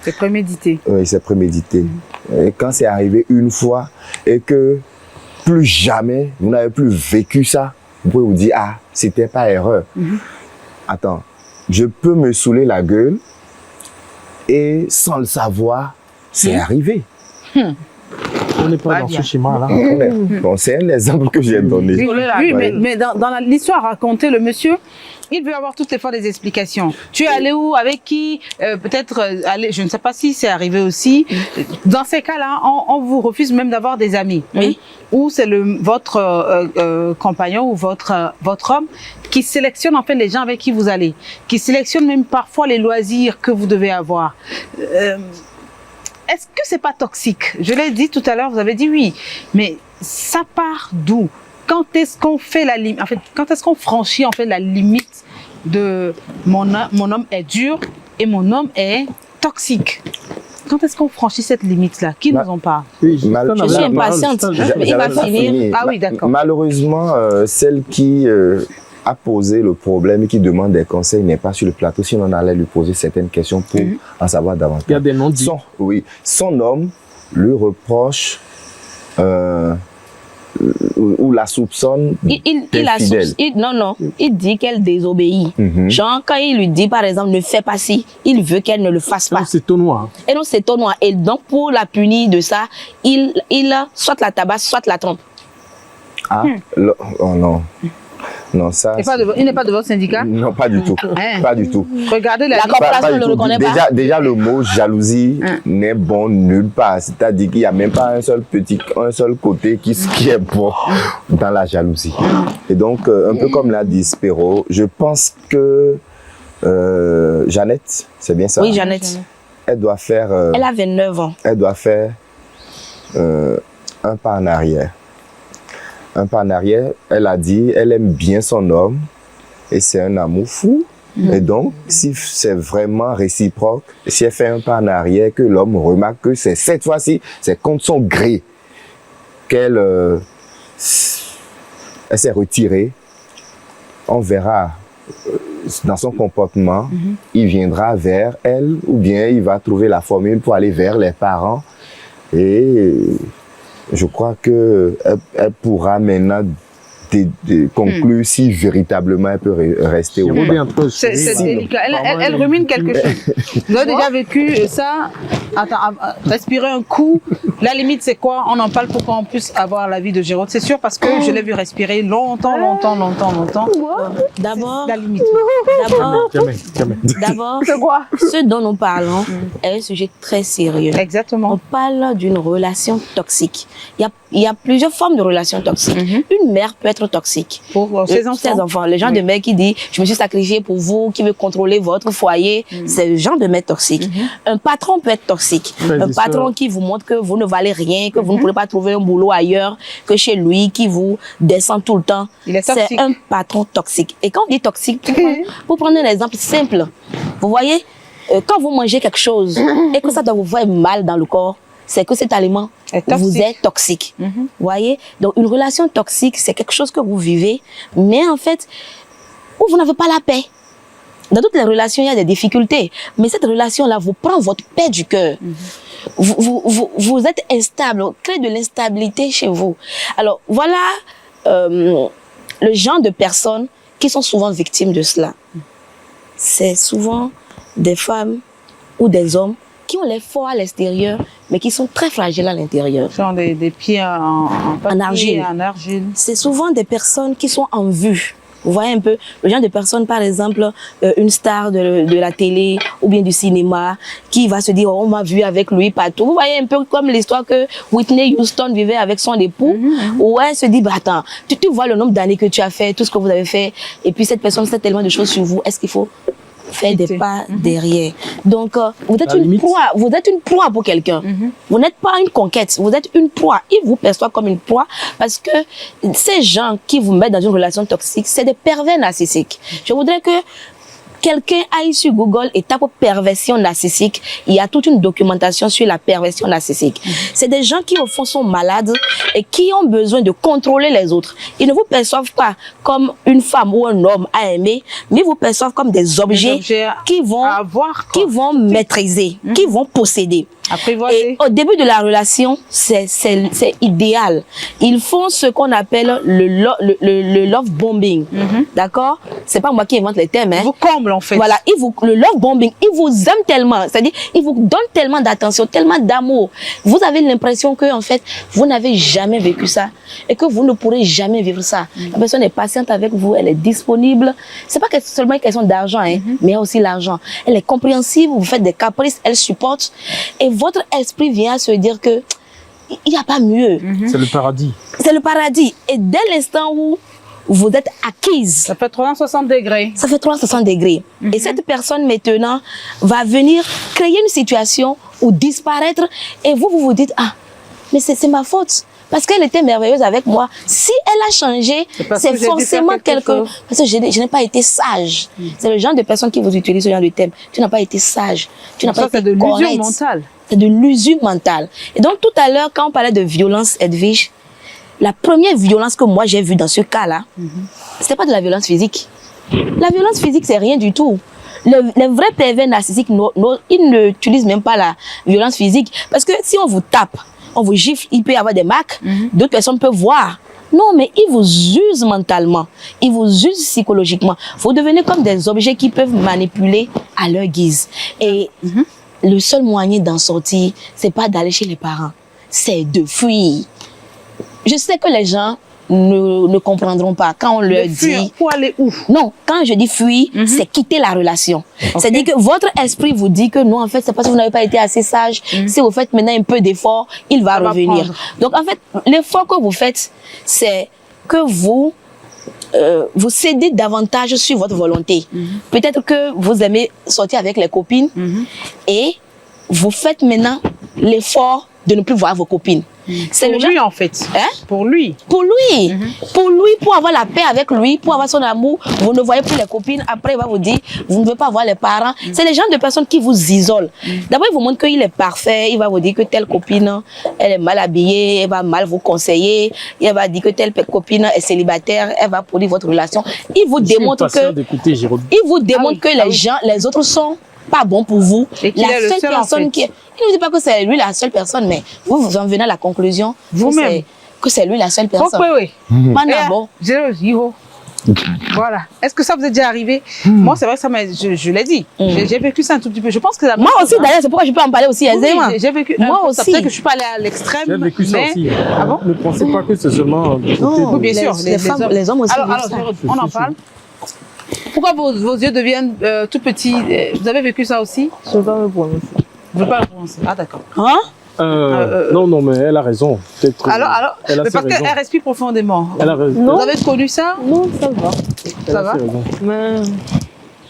Speaker 1: C'est prémédité.
Speaker 2: Oui, c'est prémédité. Et quand c'est arrivé une fois et que plus jamais, vous n'avez plus vécu ça, vous pouvez vous dire, ah, c'était pas erreur. Attends, je peux me saouler la gueule et sans le savoir, c'est arrivé.
Speaker 4: On n'est pas dans ce schéma-là.
Speaker 2: Bon, c'est un exemple que j'ai donné.
Speaker 1: Oui, mais dans l'histoire racontée, le monsieur, il veut avoir toutes les fois des explications. Tu es allé où? Avec qui? Peut-être aller, je ne sais pas si c'est arrivé aussi. Dans ces cas-là, on vous refuse même d'avoir des amis. Oui. Ou c'est votre compagnon ou votre homme qui sélectionne en fait les gens avec qui vous allez, qui sélectionne même parfois les loisirs que vous devez avoir. Est-ce que c'est pas toxique? Je l'ai dit tout à l'heure, vous avez dit oui, mais ça part d'où? Quand est-ce qu'on fait la limite? En fait, quand est-ce qu'on franchit en fait la limite de mon homme est dur et mon homme est toxique. Quand est-ce qu'on franchit cette limite-là? Qui nous en parle?
Speaker 3: Je suis impatiente. Il va finir.
Speaker 1: Ah oui, d'accord.
Speaker 2: Malheureusement, celle qui a posé le problème et qui demande des conseils n'est pas sur le plateau. Sinon, on allait lui poser certaines questions pour en savoir davantage.
Speaker 4: Il y a des noms dits.
Speaker 2: Son homme lui reproche ou la soupçonne d'être
Speaker 3: il dit qu'elle désobéit. Genre, quand il lui dit, par exemple, ne fais pas ci, il veut qu'elle ne le fasse pas.
Speaker 4: C'est noir.
Speaker 3: Et non, c'est noir. Et donc, pour la punir de ça, il soit la tabasse, soit la trompe.
Speaker 2: Ah, oh non. Non, ça.
Speaker 1: Il n'est pas de votre syndicat?
Speaker 2: Non, pas du tout. Pas du tout.
Speaker 1: Regardez la
Speaker 3: corporation ne le reconnaît pas.
Speaker 2: Déjà, le mot jalousie n'est bon nulle part. C'est-à-dire qu'il n'y a même pas un seul côté qui est bon dans la jalousie. Et donc, un peu comme l'a dit Spéro, je pense que Jeannette, c'est bien ça?
Speaker 3: Oui, Jeannette.
Speaker 2: Elle doit faire.
Speaker 3: Elle a 29 ans.
Speaker 2: Elle doit faire un pas en arrière. Un pas en arrière, elle a dit, elle aime bien son homme et c'est un amour fou. Et donc, si c'est vraiment réciproque, si elle fait un pas en arrière, que l'homme remarque que c'est cette fois-ci, c'est contre son gré qu'elle elle s'est retirée, on verra dans son comportement, il viendra vers elle ou bien il va trouver la formule pour aller vers les parents et je crois qu'elle pourra maintenant conclure si véritablement elle peut rester ou pas.
Speaker 1: C'est délicat. Elle rumine quelque chose. Vous avez déjà vécu ça? Attends, respirer un coup. La limite, c'est quoi? On en parle pour qu'on puisse avoir l'avis de Géraud. C'est sûr parce que je l'ai vu respirer longtemps. D'abord, la limite.
Speaker 3: D'abord, ce dont nous parlons est un sujet très sérieux.
Speaker 1: Exactement.
Speaker 3: On parle d'une relation toxique. Il y a plusieurs formes de relations toxiques. Une mère peut être toxique.
Speaker 1: Pour ses enfants.
Speaker 3: Le genre de mère qui dit « je me suis sacrifié pour vous », qui veut contrôler votre foyer, c'est le genre de mère toxique. Un patron peut être toxique. Un patron qui vous montre que vous ne valez rien, que vous ne pourrez pas trouver un boulot ailleurs que chez lui, qui vous descend tout le temps. C'est un patron toxique. Et quand on dit toxique, pour prendre un exemple simple, vous voyez, quand vous mangez quelque chose et que ça doit vous faire mal dans le corps, c'est que cet aliment vous est toxique. Vous voyez? Donc, une relation toxique, c'est quelque chose que vous vivez, mais en fait, où vous n'avez pas la paix. Dans toutes les relations, il y a des difficultés, mais cette relation-là vous prend votre paix du cœur. Vous êtes instable, crée de l'instabilité chez vous. Alors, voilà le genre de personnes qui sont souvent victimes de cela. C'est souvent des femmes ou des hommes qui ont les forts à l'extérieur, mais qui sont très fragiles à l'intérieur.
Speaker 1: Qui ont des pieds en
Speaker 3: argile. C'est souvent des personnes qui sont en vue. Vous voyez un peu le genre de personnes, par exemple, une star de la télé ou bien du cinéma, qui va se dire, oh, on m'a vu avec lui partout. Vous voyez un peu comme l'histoire que Whitney Houston vivait avec son époux, où elle se dit, bah attends, tu vois le nombre d'années que tu as fait, tout ce que vous avez fait, et puis cette personne sait tellement de choses sur vous, est-ce qu'il faut faire des pas derrière? Donc, vous êtes une proie pour quelqu'un. Vous n'êtes pas une conquête, vous êtes une proie. Ils vous perçoivent comme une proie parce que ces gens qui vous mettent dans une relation toxique, c'est des pervers narcissiques. Je voudrais que quelqu'un aille sur Google et tape perversion narcissique. Il y a toute une documentation sur la perversion narcissique. C'est des gens qui, au fond, sont malades et qui ont besoin de contrôler les autres. Ils ne vous perçoivent pas comme une femme ou un homme à aimer, mais ils vous perçoivent comme des objets qui vont maîtriser, qui vont posséder. Et au début de la relation, c'est idéal. Ils font ce qu'on appelle le love bombing. D'accord? C'est pas moi qui invente les termes. Hein.
Speaker 1: Vous comble en fait.
Speaker 3: Voilà, le love bombing, ils vous aiment tellement. C'est-à-dire, ils vous donnent tellement d'attention, tellement d'amour. Vous avez l'impression que, en fait, vous n'avez jamais vécu ça et que vous ne pourrez jamais vivre ça. La personne est patiente avec vous, elle est disponible. C'est pas seulement une question d'argent, hein, mais il y a aussi l'argent. Elle est compréhensive, vous faites des caprices, elle supporte. Et votre esprit vient à se dire que il n'y a pas mieux.
Speaker 4: C'est le paradis.
Speaker 3: C'est le paradis. Et dès l'instant où vous êtes acquise.
Speaker 1: Ça fait 360 degrés.
Speaker 3: Ça fait 360 degrés. Et cette personne maintenant va venir créer une situation ou disparaître et vous vous dites, ah, mais c'est ma faute. parce qu'elle était merveilleuse avec moi. Si elle a changé, c'est forcément quelque... Parce que je n'ai pas été sage. C'est le genre de personne qui vous utilise ce genre de thème. Tu n'as pas été sage. Tu n'as pas été correct.
Speaker 1: C'est de l'usure mentale.
Speaker 3: C'est de l'usure mentale. Et donc, tout à l'heure, quand on parlait de violence, Edwige, la première violence que moi j'ai vue dans ce cas-là, c'était pas de la violence physique. La violence physique, c'est rien du tout. Les vrais pervers narcissiques, ils n'utilisent même pas la violence physique. Parce que si on vous tape, on vous gifle, il peut y avoir des marques, d'autres personnes peuvent voir. Non, mais ils vous usent mentalement, ils vous usent psychologiquement. Vous devenez comme des objets qui peuvent manipuler à leur guise. Et le seul moyen d'en sortir, c'est pas d'aller chez les parents, c'est de fuir. Je sais que les gens ne comprendront pas quand on leur dit...
Speaker 1: Pour aller où?
Speaker 3: Non, quand je dis fuir, c'est quitter la relation. C'est-à-dire que votre esprit vous dit que non, en fait, c'est parce que vous n'avez pas été assez sage. Si vous faites maintenant un peu d'effort, il va revenir. Donc, en fait, l'effort que vous faites, c'est que vous cédez davantage sur votre volonté. Peut-être que vous aimez sortir avec les copines et vous faites maintenant l'effort de ne plus voir vos copines.
Speaker 1: C'est pour lui en fait.
Speaker 3: Hein?
Speaker 1: Pour lui.
Speaker 3: Pour lui. Pour lui, pour avoir la paix avec lui, pour avoir son amour, vous ne voyez plus les copines. Après, il va vous dire, vous ne voulez pas voir les parents. C'est les gens de personnes qui vous isolent. D'abord, il vous montre qu'il est parfait. Il va vous dire que telle copine, elle est mal habillée. Elle va mal vous conseiller. Il va dire que telle copine est célibataire. Elle va pourrir votre relation. Il vous démontre que les autres sont pas bons pour vous.
Speaker 1: Et
Speaker 3: la seule personne qui... Il ne dit pas que c'est lui la seule personne, mais vous en venez à la conclusion que c'est lui la seule personne.
Speaker 1: Oui. Voilà. Est-ce que ça vous est déjà arrivé? Moi, c'est vrai que je l'ai dit. J'ai vécu ça un tout petit peu. Je pense que ça
Speaker 3: moi aussi, d'ailleurs, c'est pourquoi je peux en parler aussi aisément.
Speaker 1: J'ai vécu.
Speaker 3: Moi aussi.
Speaker 1: Peut-être que je ne suis pas allée à l'extrême.
Speaker 4: J'ai vécu ça aussi.
Speaker 1: Ah bon?
Speaker 4: Ne pensez pas que c'est seulement...
Speaker 3: Non,
Speaker 1: bien sûr.
Speaker 3: Les hommes aussi.
Speaker 1: Alors, on en parle. Pourquoi vos yeux deviennent tout petits? Vous avez vécu ça aussi?
Speaker 5: Je ne veux pas me prononcer.
Speaker 1: Vous ne veux pas me prononcer? Ah, d'accord.
Speaker 3: Hein?
Speaker 4: Non, mais elle a raison.
Speaker 1: Alors, mais parce qu'elle respire profondément.
Speaker 4: Elle a raison.
Speaker 1: Vous avez connu ça?
Speaker 5: Non, ça va.
Speaker 1: Ça va?
Speaker 5: Mais je ne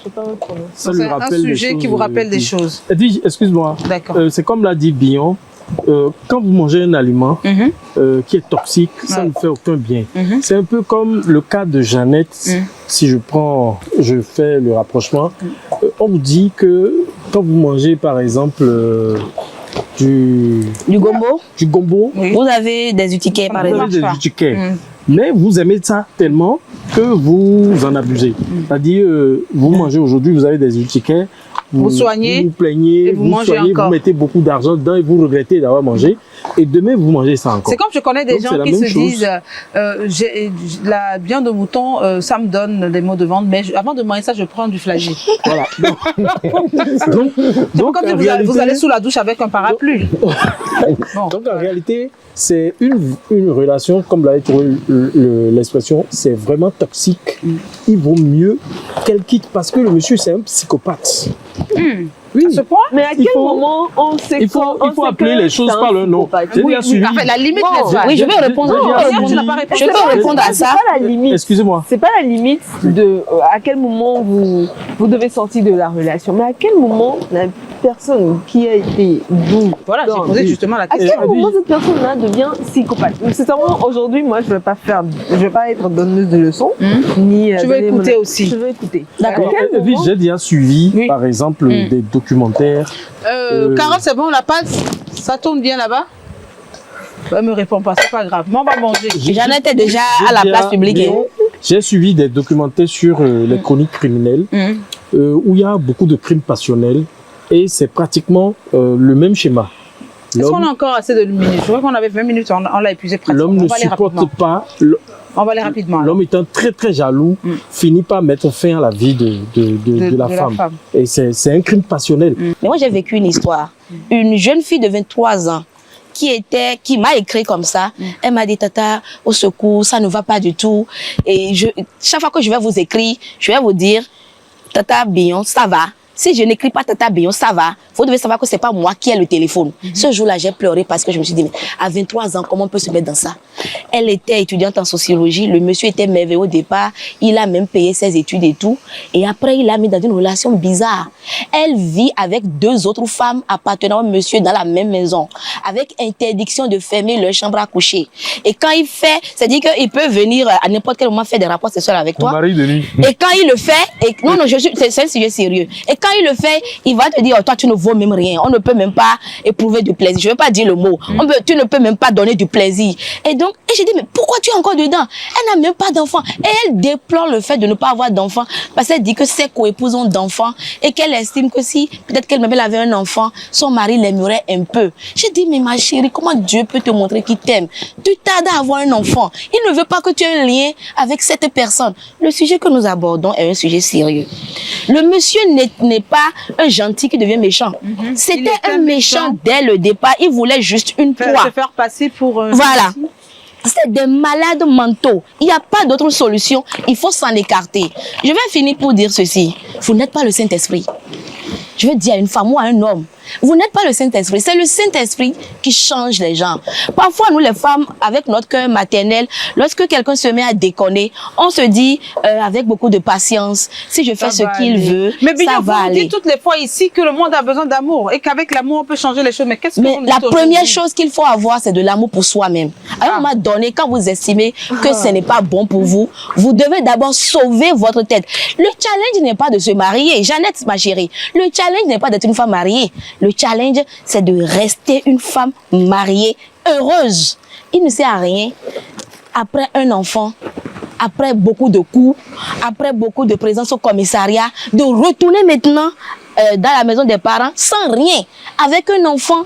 Speaker 5: sais pas me prononcer.
Speaker 1: C'est un sujet qui vous rappelle des choses.
Speaker 4: Excuse-moi.
Speaker 1: D'accord.
Speaker 4: C'est comme l'a dit Billon. Quand vous mangez un aliment qui est toxique, ça ne fait aucun bien. C'est un peu comme le cas de Jeannette. Si je fais le rapprochement, on vous dit que quand vous mangez par exemple du gombo,
Speaker 3: vous avez des urticaires par exemple.
Speaker 4: Des urticaires. Mais vous aimez ça tellement que vous en abusez. C'est-à-dire, vous mangez aujourd'hui, vous avez des urticaires.
Speaker 1: Vous soignez,
Speaker 4: vous plaignez, vous mangez encore. Vous mettez beaucoup d'argent dedans et vous regrettez d'avoir mangé. Et demain, vous mangez ça encore.
Speaker 1: C'est comme je connais des gens qui se disent la viande de mouton, ça me donne des maux de ventre, mais avant de manger ça, je prends du flagyl. Voilà. Donc comme vous allez sous la douche avec un parapluie.
Speaker 4: Donc en réalité, c'est une relation, comme l'avait trouvé l'expression, c'est vraiment toxique. Il vaut mieux qu'elle quitte parce que le monsieur, c'est un psychopathe.
Speaker 1: Oui. À ce point?
Speaker 5: Mais à quel moment on sait
Speaker 4: il faut appeler les choses par leur nom.
Speaker 1: Oui, en fait, la limite
Speaker 3: oui, je vais répondre. Je peux répondre à ça.
Speaker 4: Excusez-moi.
Speaker 5: C'est pas la limite de à quel moment vous devez sortir de la relation, mais à quel moment la personne qui a été douce.
Speaker 1: Voilà, j'ai posé justement la question.
Speaker 5: À quel moment cette personne-là devient psychopathe? Sincèrement, aujourd'hui, moi, je vais pas être donneuse de leçons, ni.
Speaker 1: Tu veux écouter aussi.
Speaker 5: Je veux écouter.
Speaker 3: D'accord.
Speaker 4: J'ai déjà suivi, par exemple, des documentaires.
Speaker 1: Carole, c'est bon, la pâte, ça tourne bien là-bas? Elle me répond pas, c'est pas grave. Mais on va manger.
Speaker 3: J'en étais déjà à la place publique.
Speaker 4: J'ai suivi des documentaires sur les chroniques criminelles, où il y a beaucoup de crimes passionnels. Et c'est pratiquement le même schéma.
Speaker 1: Est-ce qu'on a encore assez de minutes? Je crois qu'on avait 20 minutes, on l'a épuisé pratiquement.
Speaker 4: L'homme ne supporte pas.
Speaker 1: On va aller rapidement.
Speaker 4: L'homme étant très très jaloux, finit par mettre fin à la vie de la femme. Et c'est un crime passionnel.
Speaker 3: Mais moi j'ai vécu une histoire. Une jeune fille de 23 ans qui m'a écrit comme ça. Elle m'a dit, Tata, au secours, ça ne va pas du tout. Et chaque fois que je vais vous écrire, je vais vous dire, Tata Billon, ça va. si je n'écris pas Tata Béon, ça va. Vous devez savoir que c'est pas moi qui ai le téléphone. Ce jour-là, j'ai pleuré parce que je me suis dit, mais à 23 ans, comment on peut se mettre dans ça? Elle était étudiante en sociologie. Le monsieur était merveilleux au départ. Il a même payé ses études et tout. Et après, il l'a mis dans une relation bizarre. Elle vit avec 2 autres femmes appartenant au monsieur dans la même maison, avec interdiction de fermer leur chambre à coucher. Et quand il fait, c'est-à-dire qu'il peut venir à n'importe quel moment faire des rapports sexuels avec toi.
Speaker 4: Mari de nuit.
Speaker 3: Et quand il le fait, non, c'est un sujet sérieux. Et quand il le fait, il va te dire, oh, toi, tu ne vaux même rien. On ne peut même pas éprouver du plaisir. Je ne veux pas dire le mot. Tu ne peux même pas donner du plaisir. Et donc, j'ai dit, mais pourquoi tu es encore dedans? Elle n'a même pas d'enfant. Et elle déplore le fait de ne pas avoir d'enfant parce qu'elle dit que ses co-épouses ont d'enfants et qu'elle estime que si peut-être qu'elle-même avait un enfant, son mari l'aimerait un peu. J'ai dit, mais ma chérie, comment Dieu peut te montrer qu'il t'aime? Tu tardes à avoir un enfant. Il ne veut pas que tu aies un lien avec cette personne. Le sujet que nous abordons est un sujet sérieux. Le monsieur n'est pas un gentil qui devient méchant. C'était un méchant dès le départ. Il voulait juste une proie.
Speaker 1: Se faire passer pour un...
Speaker 3: Voilà. C'est des malades mentaux. Il n'y a pas d'autre solution. Il faut s'en écarter. Je vais finir pour dire ceci. Vous n'êtes pas le Saint-Esprit. Je veux dire à une femme ou à un homme. Vous n'êtes pas le Saint-Esprit. C'est le Saint-Esprit qui change les gens. Parfois, nous les femmes, avec notre cœur maternel, lorsque quelqu'un se met à déconner, on se dit avec beaucoup de patience, si je fais ce qu'il veut,
Speaker 1: mais
Speaker 3: ça va aller.
Speaker 1: On dit toutes les fois ici que le monde a besoin d'amour et qu'avec l'amour, on peut changer les choses. Mais qu'est-ce que
Speaker 3: Mais la première chose qu'il faut avoir, c'est de l'amour pour soi-même. À un moment donné, quand vous estimez que ce n'est pas bon pour vous, vous devez d'abord sauver votre tête. Le challenge n'est pas de se marier. Jeannette, ma chérie, le challenge n'est pas d'être une femme mariée. Le challenge, c'est de rester une femme mariée, heureuse. Il ne sert à rien, après un enfant, après beaucoup de coups, après beaucoup de présence au commissariat, de retourner maintenant dans la maison des parents sans rien, avec un enfant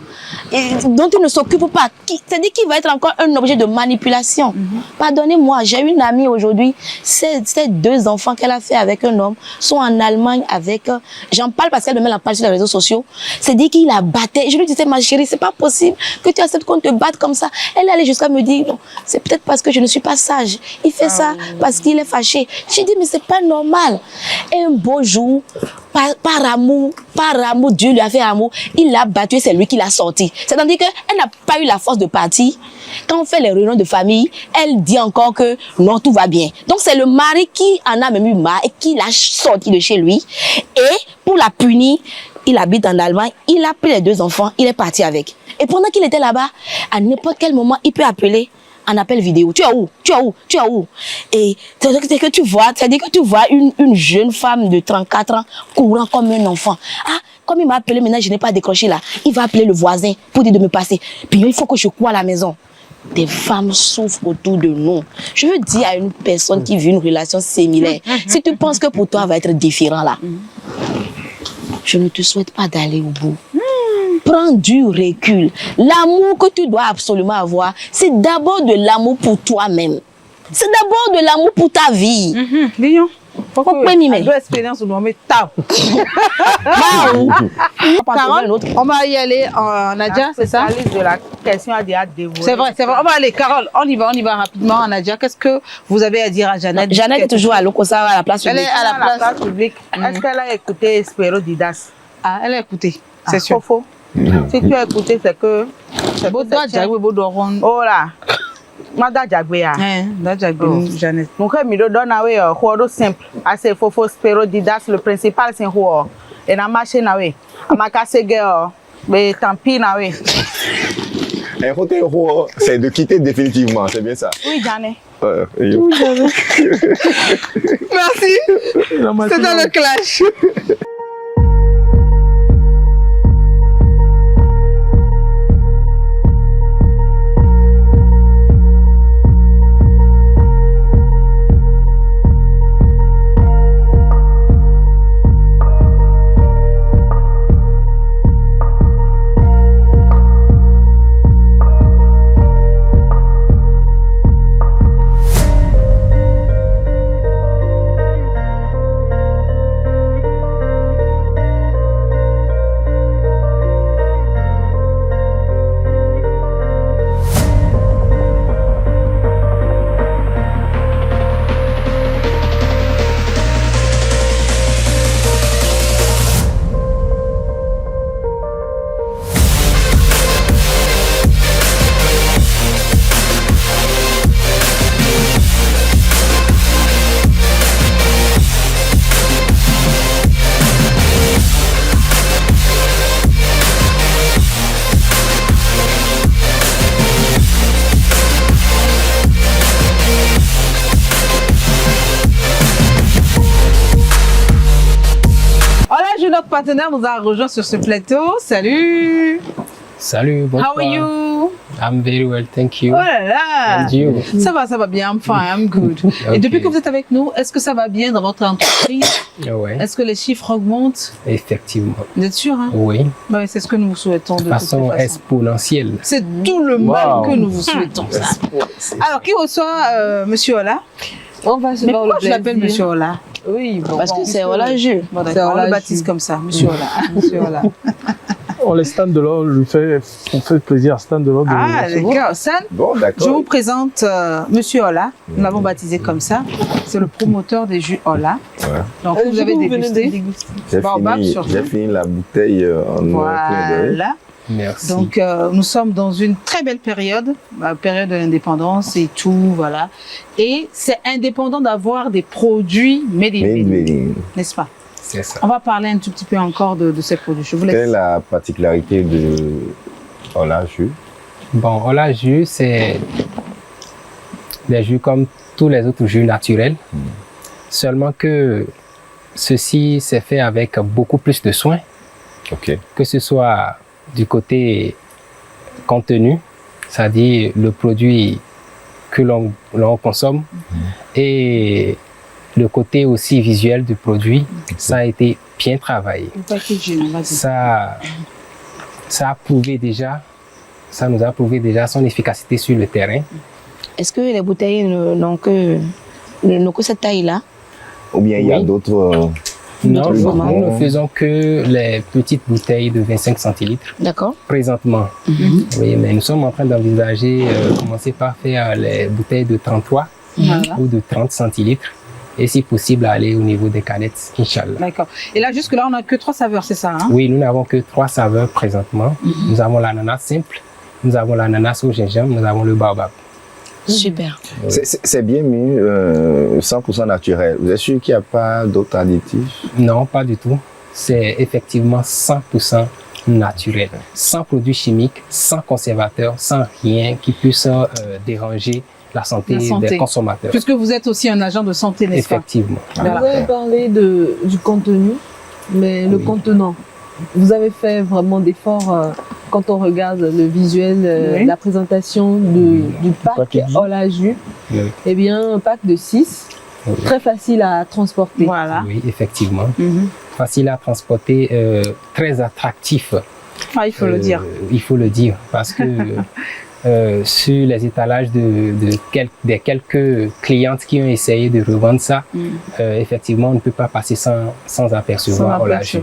Speaker 3: dont il ne s'occupe pas. C'est-à-dire qu'il va être encore un objet de manipulation. Pardonnez-moi, j'ai une amie aujourd'hui, ces 2 enfants qu'elle a fait avec un homme sont en Allemagne avec... J'en parle parce qu'elle me met la page sur les réseaux sociaux. C'est-à-dire qu'il la battait. Je lui disais, ma chérie, c'est pas possible que tu acceptes qu'on te batte comme ça. Elle allait jusqu'à me dire, non, c'est peut-être parce que je ne suis pas sage. Il fait ça parce qu'il est fâché. J'ai dit, mais c'est pas normal. Et un beau jour, par amour, Dieu lui a fait amour, il l'a battu, c'est lui qui l'a sorti. C'est-à-dire qu'elle n'a pas eu la force de partir. Quand on fait les réunions de famille, elle dit encore que non, tout va bien. Donc c'est le mari qui en a même eu marre et qui l'a sorti de chez lui. Et pour la punir, il habite en Allemagne, il a pris les 2 enfants, il est parti avec. Et pendant qu'il était là-bas, à n'importe quel moment, il peut appeler en appel vidéo. Tu es où? Tu es où? Tu es où? Et c'est que tu vois, c'est-à-dire que tu vois une jeune femme de 34 ans courant comme un enfant. Ah, comme il m'a appelé, maintenant je n'ai pas décroché là. Il va appeler le voisin pour dire de me passer. Puis il faut que je cours à la maison. Des femmes souffrent autour de nous. Je veux dire à une personne qui vit une relation similaire, si tu penses que pour toi va être différent là, je ne te souhaite pas d'aller au bout. Prends du recul. L'amour que tu dois absolument avoir, c'est d'abord de l'amour pour toi-même. C'est d'abord de l'amour pour ta vie.
Speaker 1: Lyon.
Speaker 3: Pourquoi m'aimer?
Speaker 1: Deux expériences où on met tao.
Speaker 3: Carole,
Speaker 1: on va y aller en Nadia, c'est ça?
Speaker 6: De la question à dévorer.
Speaker 1: C'est vrai, c'est vrai. On va aller, Carole, on y va rapidement. Nadia, qu'est-ce que vous avez à dire à Jeannette?
Speaker 3: Jeannette est toujours à l'Okosa, à la place publique.
Speaker 1: Elle est à la place
Speaker 6: publique. Est-ce qu'elle a écouté Espero Didas?
Speaker 1: Ah, elle a écouté, c'est sûr.
Speaker 6: Faux. Si tu as écouté, c'est que... Oh là. Mada Jagwea.
Speaker 1: Jeannette.
Speaker 6: Donc, il me donne un simple. Assez faux, Espero Didas, le principal, c'est un roi. Et la machine, à ma casse, mais tant pis,
Speaker 2: c'est de quitter définitivement, c'est bien ça?
Speaker 6: Oui, Janet.
Speaker 1: Merci. C'est dans le clash. notre partenaire nous a rejoint sur ce plateau. Salut.
Speaker 11: Salut, bonsoir.
Speaker 1: How are you?
Speaker 11: I'm very well, thank you.
Speaker 1: Oh là là.
Speaker 11: And you?
Speaker 1: Ça va bien, I'm fine, I'm good.
Speaker 11: Okay.
Speaker 1: Et depuis que vous êtes avec nous, est-ce que ça va bien dans votre entreprise?
Speaker 11: Ouais.
Speaker 1: Est-ce que les chiffres augmentent?
Speaker 11: Effectivement.
Speaker 1: Vous êtes sûr, hein?
Speaker 11: Oui.
Speaker 1: Ouais, c'est ce que nous vous souhaitons de
Speaker 11: façon exponentielle.
Speaker 1: C'est tout le mal que nous vous souhaitons. Ça. Alors, qui reçoit Monsieur Ola?
Speaker 5: On va se
Speaker 1: Mais
Speaker 5: voir
Speaker 1: pourquoi
Speaker 5: le
Speaker 1: je l'appelle Monsieur Ola?
Speaker 5: Oui, bon,
Speaker 3: parce que c'est Ola Jus.
Speaker 1: Bon, on le baptise comme ça, Monsieur Ola. Monsieur Ola.
Speaker 4: On les Stan Delors lui fait plaisir à Stan Delors.
Speaker 1: Ah, d'accord. San,
Speaker 2: bon,
Speaker 1: je vous présente Monsieur Ola. Nous l'avons baptisé comme ça. C'est le promoteur des jus Ola. Ouais. Donc, vous avez dégusté.
Speaker 2: J'ai fini la bouteille en
Speaker 1: voilà.
Speaker 11: Merci.
Speaker 1: Donc, nous sommes dans une très belle période, la période de l'indépendance et tout, voilà. Et c'est indépendant d'avoir des produits made in Benin, n'est-ce pas?
Speaker 11: C'est ça.
Speaker 1: On va parler un tout petit peu encore de ces produits. Je vous laisse.
Speaker 2: Quelle est la particularité de Ola Jus?
Speaker 11: Bon, Ola Jus, c'est des jus comme tous les autres jus naturels. Seulement que ceci s'est fait avec beaucoup plus de soin.
Speaker 2: Okay.
Speaker 11: Que ce soit du côté contenu, c'est-à-dire le produit que l'on consomme, et le côté aussi visuel du produit, ça a été bien travaillé. Ça a prouvé déjà, ça nous a prouvé déjà son efficacité sur le terrain.
Speaker 3: Est-ce que les bouteilles n'ont que cette taille-là?
Speaker 2: Ou bien il y a d'autres...
Speaker 11: Non, nous ne faisons que les petites bouteilles de 25 centilitres.
Speaker 3: D'accord.
Speaker 11: Présentement. Oui, mais nous sommes en train d'envisager commencer par faire les bouteilles de 33 ou de 30 centilitres. Et si possible, aller au niveau des canettes, Inch'Allah.
Speaker 1: D'accord. Et là, jusque-là, on n'a que 3 saveurs, c'est ça, hein?
Speaker 11: Oui, nous n'avons que 3 saveurs présentement. Nous avons l'ananas simple, nous avons l'ananas au gingembre, nous avons le baobab.
Speaker 3: Super.
Speaker 2: C'est bien mis, 100% naturel. Vous êtes sûr qu'il n'y a pas d'autres additifs?
Speaker 11: Non, pas du tout. C'est effectivement 100% naturel. Sans produits chimiques, sans conservateurs, sans rien qui puisse déranger la santé des consommateurs.
Speaker 1: Puisque vous êtes aussi un agent de santé, n'est-ce pas?
Speaker 11: Effectivement.
Speaker 5: Vous avez parlé du contenu, mais le contenant. Vous avez fait vraiment d'efforts quand on regarde le visuel, la présentation du pack Ola Jus. Eh bien, un pack de 6, très facile à transporter.
Speaker 1: Voilà.
Speaker 11: Oui, effectivement. Facile à transporter, très attractif.
Speaker 1: Ah, il faut le dire.
Speaker 11: Il faut le dire, parce que sur les étalages des quelques clientes qui ont essayé de revendre ça, effectivement, on ne peut pas passer sans apercevoir Ola Jus.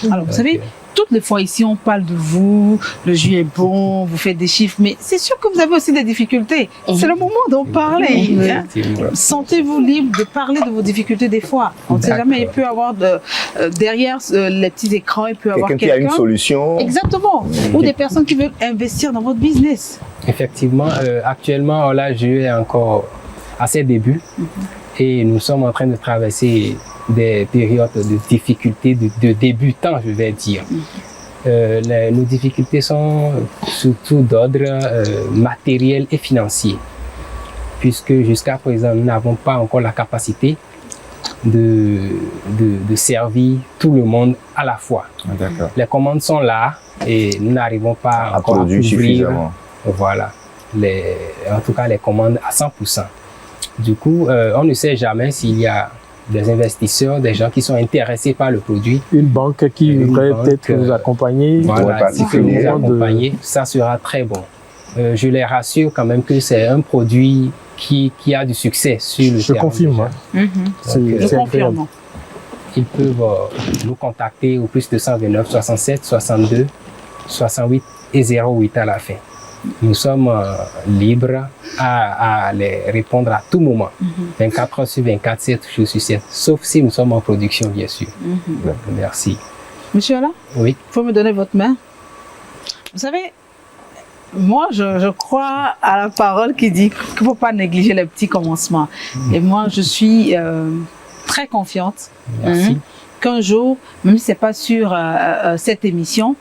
Speaker 1: Alors, vous savez, toutes les fois ici, on parle de vous, le jus est bon, vous faites des chiffres, mais c'est sûr que vous avez aussi des difficultés. C'est le moment d'en parler. Sentez-vous libre de parler de vos difficultés des fois. On ne sait jamais, il peut y avoir derrière les petits écrans, il peut y avoir quelqu'un
Speaker 2: qui a une solution.
Speaker 1: Exactement. Ou des personnes qui veulent investir dans votre business.
Speaker 11: Effectivement, actuellement, Ola Jus est encore à ses débuts et nous sommes en train de traverser des périodes de difficultés, de débutants, je vais dire. Nos difficultés sont surtout d'ordre matériel et financier, puisque jusqu'à présent, nous n'avons pas encore la capacité de servir tout le monde à la fois. Les commandes sont là et nous n'arrivons pas encore à couvrir, voilà, en tout cas les commandes à 100%. Du coup, on ne sait jamais s'il y a des investisseurs, des gens qui sont intéressés par le produit.
Speaker 4: Une banque qui voudrait peut-être vous accompagner.
Speaker 11: Voilà, si vous nous accompagner, ça sera très bon. Je les rassure quand même que c'est un produit qui a du succès sur le terrain.
Speaker 4: Je confirme.
Speaker 1: Je confirme.
Speaker 11: Ils peuvent nous contacter au plus 229 67 62 68 et 08 à la fin. Nous sommes libres à les répondre à tout moment, 24 heures sur 24, 7 jours sur 7, sauf si nous sommes en production, bien sûr. Merci.
Speaker 1: Monsieur Ola? Oui. Il faut me donner votre main. Vous savez, moi, je crois à la parole qui dit qu'il ne faut pas négliger les petits commencements. Et moi, je suis très confiante qu'un jour, même si ce n'est pas sur cette émission,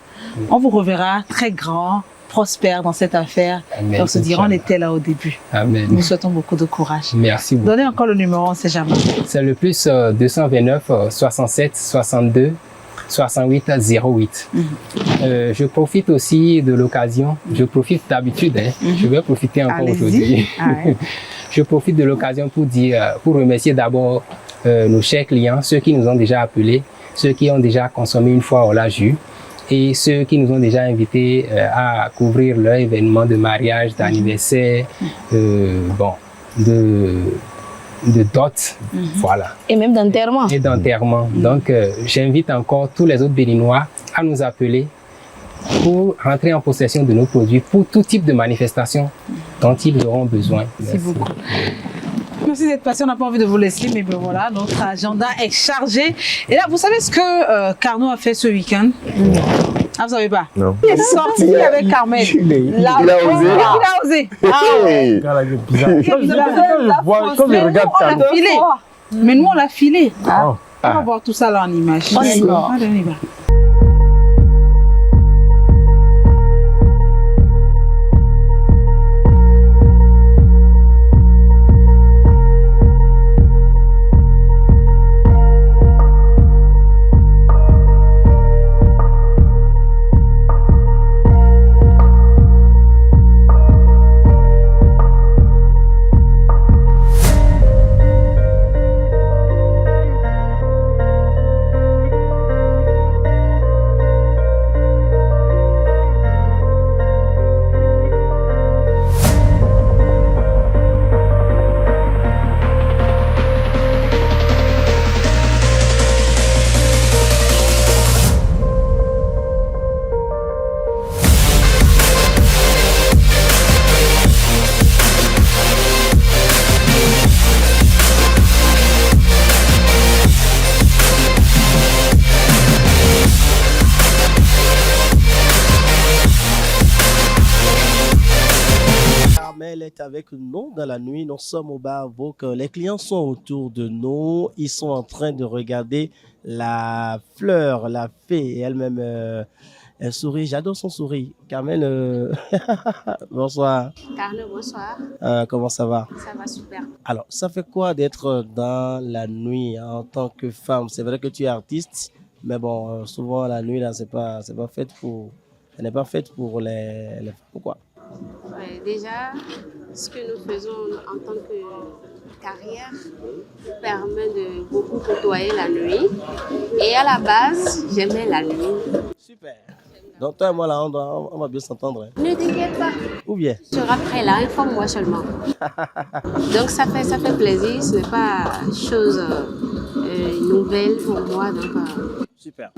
Speaker 1: on vous reverra très grand, prospère dans cette affaire. Amen. Et on se dira, on était là au début.
Speaker 11: Amen.
Speaker 1: Nous souhaitons beaucoup de courage.
Speaker 11: Merci beaucoup.
Speaker 1: Donnez encore le numéro, on ne sait jamais.
Speaker 11: C'est le plus 229 67 62 6808. Je profite aussi de l'occasion, je profite d'habitude, je vais profiter encore aujourd'hui. Je profite de l'occasion pour remercier d'abord nos chers clients, ceux qui nous ont déjà appelés, ceux qui ont déjà consommé une fois Ola Jus et ceux qui nous ont déjà invités à couvrir leur événement de mariage, d'anniversaire, de dot, voilà.
Speaker 3: Et même d'enterrement.
Speaker 11: Et d'enterrement. Donc, j'invite encore tous les autres Béninois à nous appeler pour rentrer en possession de nos produits pour tout type de manifestation dont ils auront besoin.
Speaker 1: Merci beaucoup. Merci d'être passé, on n'a pas envie de vous laisser, mais ben voilà, notre agenda est chargé. Et là, vous savez ce que Carnot a fait ce week-end? Ah, vous savez pas?
Speaker 2: Non.
Speaker 1: Il est sorti avec Carmel.
Speaker 2: Il a osé.
Speaker 1: Il a osé.
Speaker 2: Hey.
Speaker 4: Quand je regarde Carnot.
Speaker 1: Mais nous, on l'a filé.
Speaker 4: Ah.
Speaker 1: On va voir tout ça là en image.
Speaker 3: On y va.
Speaker 1: Allez, on y va.
Speaker 12: Avec nous dans la nuit, nous sommes au bar Vogue. Les clients sont autour de nous, ils sont en train de regarder la fleur, la fée, et elle-même elle sourit. J'adore son sourire. Carmel, bonsoir.
Speaker 8: Carlo, bonsoir.
Speaker 12: Comment ça va?
Speaker 8: Ça va super.
Speaker 12: Alors, ça fait quoi d'être dans la nuit en tant que femme? C'est vrai que tu es artiste, mais bon, souvent la nuit là, c'est pas faite pour, elle n'est pas faite pour les femmes. Pourquoi?
Speaker 8: Ouais, déjà, ce que nous faisons en tant que carrière nous permet de beaucoup côtoyer la nuit. Et à la base, j'aimais la nuit.
Speaker 12: Super. Donc toi et moi là, on va bien s'entendre. Hein.
Speaker 8: Ne t'inquiète pas.
Speaker 12: Ou bien?
Speaker 8: Tu seras prêt là, informe-moi seulement. Donc ça fait plaisir, ce n'est pas chose nouvelle pour moi. Donc,
Speaker 12: super.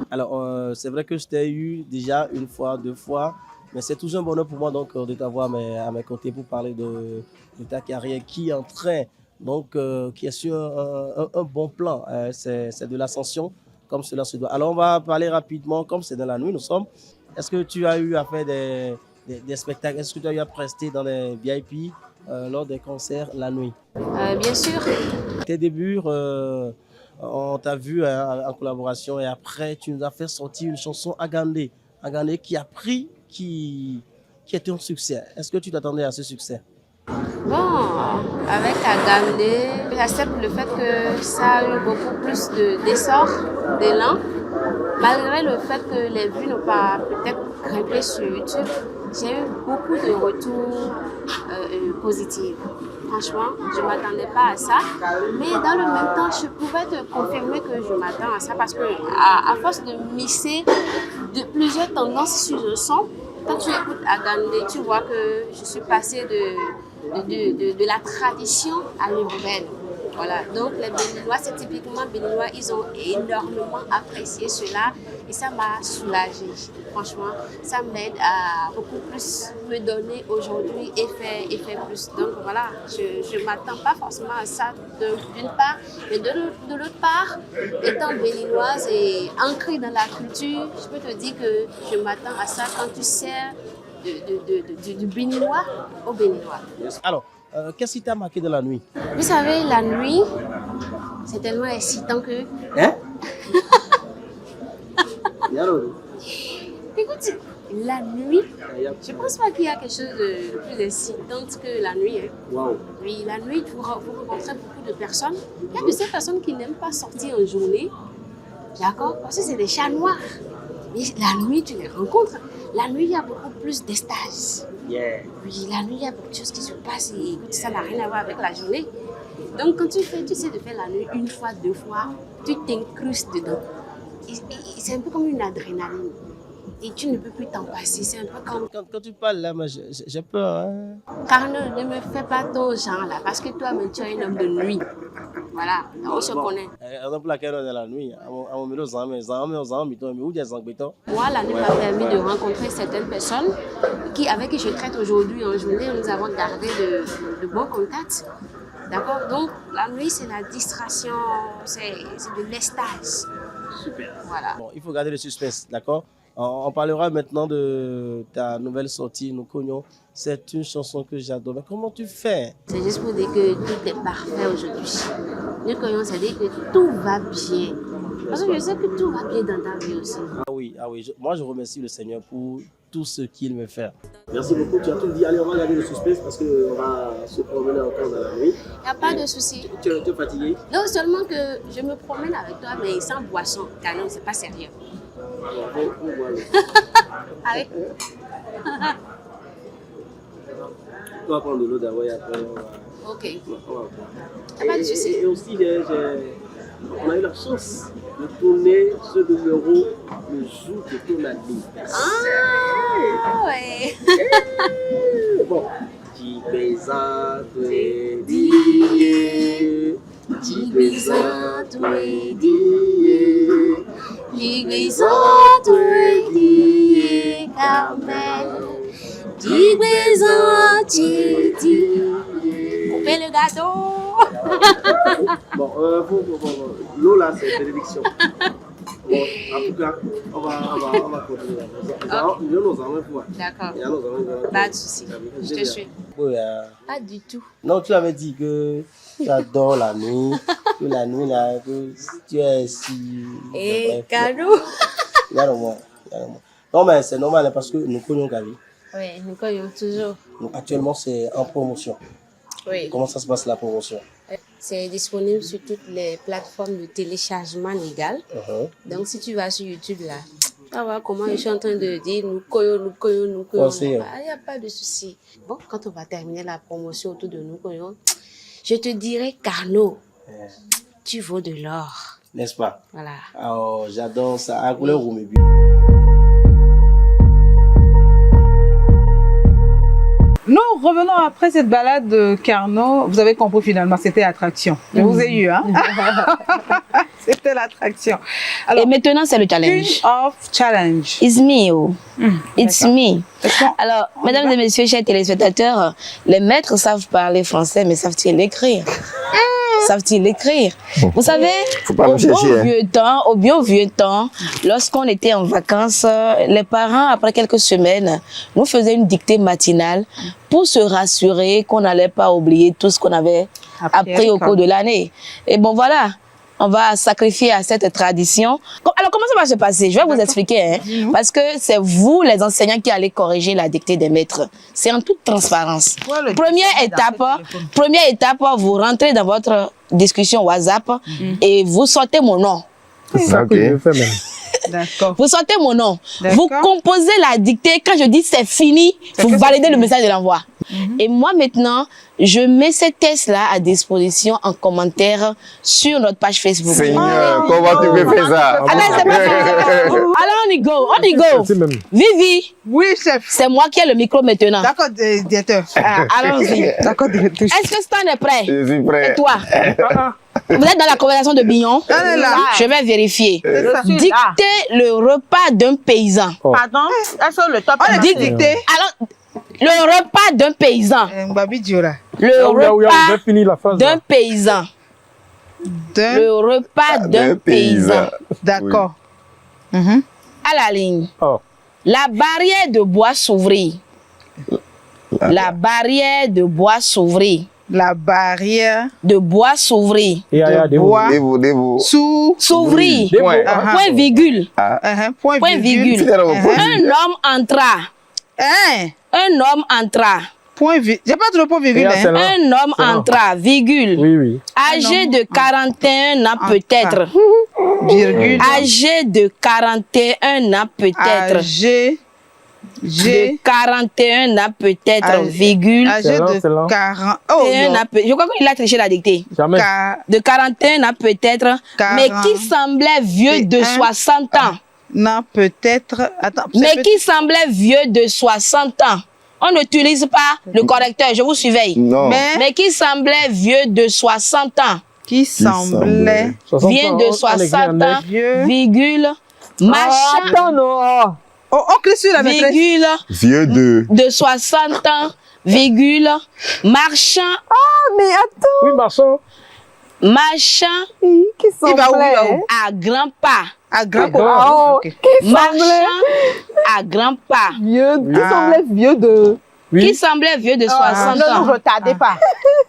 Speaker 12: Alors c'est vrai que je t'ai eu déjà une fois, 2 fois. Mais c'est toujours un bonheur pour moi donc, de t'avoir à mes côtés pour parler de ta carrière qui est en train, donc qui est sur un bon plan. C'est de l'ascension comme cela se doit. Alors on va parler rapidement, comme c'est dans la nuit, nous sommes. Est-ce que tu as eu à faire des spectacles? Est-ce que tu as eu à prester dans les VIP lors des concerts la nuit?
Speaker 8: Bien sûr.
Speaker 12: Tes débuts, on t'a vu en collaboration et après tu nous as fait sortir une chanson Agandé. Agandé qui a pris, qui était un succès. Est-ce que tu t'attendais à ce succès?
Speaker 8: Bon, avec Agandé, j'accepte le fait que ça a eu beaucoup plus d'essor, d'élan. Malgré le fait que les vues n'ont pas peut-être grimpé sur YouTube, j'ai eu beaucoup de retours positifs. Franchement, je ne m'attendais pas à ça. Mais dans le même temps, je pouvais te confirmer que je m'attends à ça parce que à force de mixer de plusieurs tendances sur le son, quand tu écoutes Agandé, tu vois que je suis passée de la tradition à l'urbaine. Voilà, donc les Béninois, c'est typiquement Béninois, ils ont énormément apprécié cela et ça m'a soulagée. Franchement, ça m'aide à beaucoup plus me donner aujourd'hui et faire plus. Donc voilà, je ne m'attends pas forcément à ça d'une part, mais de l'autre part, étant béninoise et ancrée dans la culture, je peux te dire que je m'attends à ça quand tu sers du béninois au béninois.
Speaker 12: Alors, qu'est-ce qui t'a marqué de la nuit?
Speaker 8: Vous savez, la nuit, c'est tellement excitant que...
Speaker 12: Hein?
Speaker 8: Écoute, la nuit, je ne pense pas qu'il y a quelque chose de plus excitant que la nuit. Hein.
Speaker 12: Wow.
Speaker 8: Oui, la nuit, vous rencontrez beaucoup de personnes. Il y a de ces personnes qui n'aiment pas sortir en journée. D'accord? Parce que c'est des chats noirs. Et la nuit, tu les rencontres. La nuit, il y a beaucoup plus d'estages.
Speaker 12: Yeah.
Speaker 8: Oui, la nuit, il y a beaucoup de choses qui se passent et ça n'a rien à voir avec la journée. Donc, quand tu sais de faire la nuit une fois, 2 fois, tu t'incrustes dedans. Et c'est un peu comme une adrénaline. Et tu ne peux plus t'en passer. C'est un peu comme...
Speaker 12: Quand tu parles là, j'ai peur. Hein?
Speaker 8: Carnot, ne me fais pas ton genre là, parce que toi-même, tu es un homme de nuit. Voilà, on se connaît.
Speaker 12: Par exemple, la carrière de la nuit, à mon milieu,
Speaker 8: moi, la nuit m'a permis de rencontrer certaines personnes avec qui je traite aujourd'hui en journée. Nous avons gardé de bons contacts. D'accord? Donc, la nuit, c'est la distraction, c'est de l'estage.
Speaker 12: Super.
Speaker 8: Voilà.
Speaker 12: Bon, il faut garder le suspense, d'accord? On parlera maintenant de ta nouvelle sortie, Nous Cognons. C'est une chanson que j'adore. Mais comment tu fais?
Speaker 8: C'est juste pour dire que tout est parfait aujourd'hui. Nous Cognons, c'est dire que tout va bien. Parce que je sais que tout va bien dans ta vie aussi.
Speaker 12: Ah oui. Moi, je remercie le Seigneur pour tout ce qu'il me fait. Merci beaucoup. Tu as tout dit. Allez, on va garder le suspense parce qu'on va se promener encore dans la nuit.
Speaker 8: Il n'y a pas de souci.
Speaker 12: Tu es fatigué?
Speaker 8: Non, seulement que je me promène avec toi, mais sans boisson. Car non, c'est pas sérieux. Allez.
Speaker 12: On va prendre de l'eau d'abord et après on va...
Speaker 8: Ok. Il
Speaker 12: n'y a pas de souci. Et aussi, on a eu la chance de tourner ce numéro le jour de ton anniversaire.
Speaker 8: Ah ouais.
Speaker 12: Bon. Jibeza
Speaker 8: Carmel. Coupez le gâteau.
Speaker 12: Bon, l'eau là, c'est bénédiction. Bon, en tout cas, on va continuer.
Speaker 8: D'accord. Pas de souci. Je te suis. Pas du tout.
Speaker 12: Non, tu avais dit que tu adores la nuit, que la nuit là, que tu es si...
Speaker 8: Et cadeau.
Speaker 12: Non, mais c'est normal parce que nous connaissons Gavi.
Speaker 8: Oui, nous connaissons toujours.
Speaker 12: Donc, actuellement, c'est en promotion.
Speaker 8: Oui.
Speaker 12: Comment ça se passe la promotion?
Speaker 8: C'est disponible sur toutes les plateformes de téléchargement légal. Donc, si tu vas sur YouTube là, tu vas voir comment je suis en train de dire nous connaissons. Il n'y a pas de souci. Bon, quand on va terminer la promotion autour de nous connaissons, je te dirai, Carnot, tu vaux de l'or.
Speaker 12: N'est-ce pas?
Speaker 8: Voilà.
Speaker 12: Alors, j'adore ça. À couleur rouge.
Speaker 1: Nous revenons après cette balade de Carnot. Vous avez compris finalement, c'était l'attraction. Je vous ai eu, hein? C'était l'attraction.
Speaker 3: Et maintenant, c'est le challenge.
Speaker 1: Queen of Challenge.
Speaker 3: It's me, oh. It's me. Alors, mesdames et messieurs, chers téléspectateurs, les maîtres savent parler français, mais savent-ils l'écrire? Savent-ils l'écrire? Vous savez, au bon vieux temps, lorsqu'on était en vacances, les parents, après quelques semaines, nous faisaient une dictée matinale pour se rassurer qu'on n'allait pas oublier tout ce qu'on avait appris au cours de l'année. Et bon, voilà. On va sacrifier à cette tradition. Alors, comment ça va se passer? Je vais vous expliquer. Hein, parce que c'est vous, les enseignants, qui allez corriger la dictée des maîtres. C'est en toute transparence. Première étape, vous rentrez dans votre discussion WhatsApp et vous sortez mon nom.
Speaker 4: C'est ça que je fais même.
Speaker 1: D'accord.
Speaker 3: Vous sortez mon nom. Vous composez la dictée. Quand je dis c'est fini, vous validez le message de l'envoi. Et moi maintenant, je mets ces tests-là à disposition en commentaire sur notre page Facebook.
Speaker 2: Seigneur, comment tu peux faire ça?
Speaker 3: Alors on y go. Vivi.
Speaker 1: Oui, chef.
Speaker 3: C'est moi qui ai le micro maintenant.
Speaker 1: D'accord, directeur.
Speaker 3: Allons-y.
Speaker 1: D'accord, directeur.
Speaker 3: Est-ce que Stan est prêt?
Speaker 2: Je suis prêt.
Speaker 3: Et toi? Vous êtes dans la conversation de Bignon? Je vais vérifier. Dictez le repas d'un paysan.
Speaker 6: Pardon? Est-ce que le top
Speaker 1: est dicté?
Speaker 3: Alors, le repas d'un paysan. Le repas d'un paysan. Le repas d'un paysan.
Speaker 1: D'accord.
Speaker 3: À la ligne. La barrière de bois s'ouvrit. La barrière de bois s'ouvrit.
Speaker 1: La barrière
Speaker 3: de bois s'ouvrit. S'ouvrit. Point virgule. Point virgule. Un homme entra. Un homme entra.
Speaker 1: J'ai pas trop point virgule.
Speaker 3: Un homme entra, virgule. Âgé de 41 ans peut-être.
Speaker 6: virgule.
Speaker 3: Âgé de 41 ans peut-être.
Speaker 6: Âgé
Speaker 3: de 41 ans peut-être, virgule.
Speaker 6: Âgé de 40. Oh,
Speaker 3: je crois qu'il a triché la dictée.
Speaker 4: Jamais.
Speaker 3: De 41 ans peut-être, mais qui semblait vieux de 60 ans.
Speaker 6: Non, peut-être. Attends.
Speaker 3: Mais qui semblait vieux de 60 ans. On n'utilise pas le correcteur, je vous surveille.
Speaker 2: Non.
Speaker 3: Mais qui semblait vieux de 60 ans.
Speaker 6: Qui semblait
Speaker 3: vieux de 60 ans, virgule, machin.
Speaker 5: Attends, non.
Speaker 6: Oh, on clique sur la maîtresse.
Speaker 3: Virgule.
Speaker 2: Vieux
Speaker 3: de 60 ans, virgule, marchand.
Speaker 5: Ah, mais attends.
Speaker 4: Oui, marchand.
Speaker 3: Machin.
Speaker 5: Qui semblait
Speaker 3: à grands pas.
Speaker 6: À grands pas.
Speaker 5: Oh, qui
Speaker 3: marchand à grands pas.
Speaker 5: Vieux, qui semblait vieux de...
Speaker 3: Oui. Qui semblait vieux de 60 ans.
Speaker 6: Ne nous retardez pas.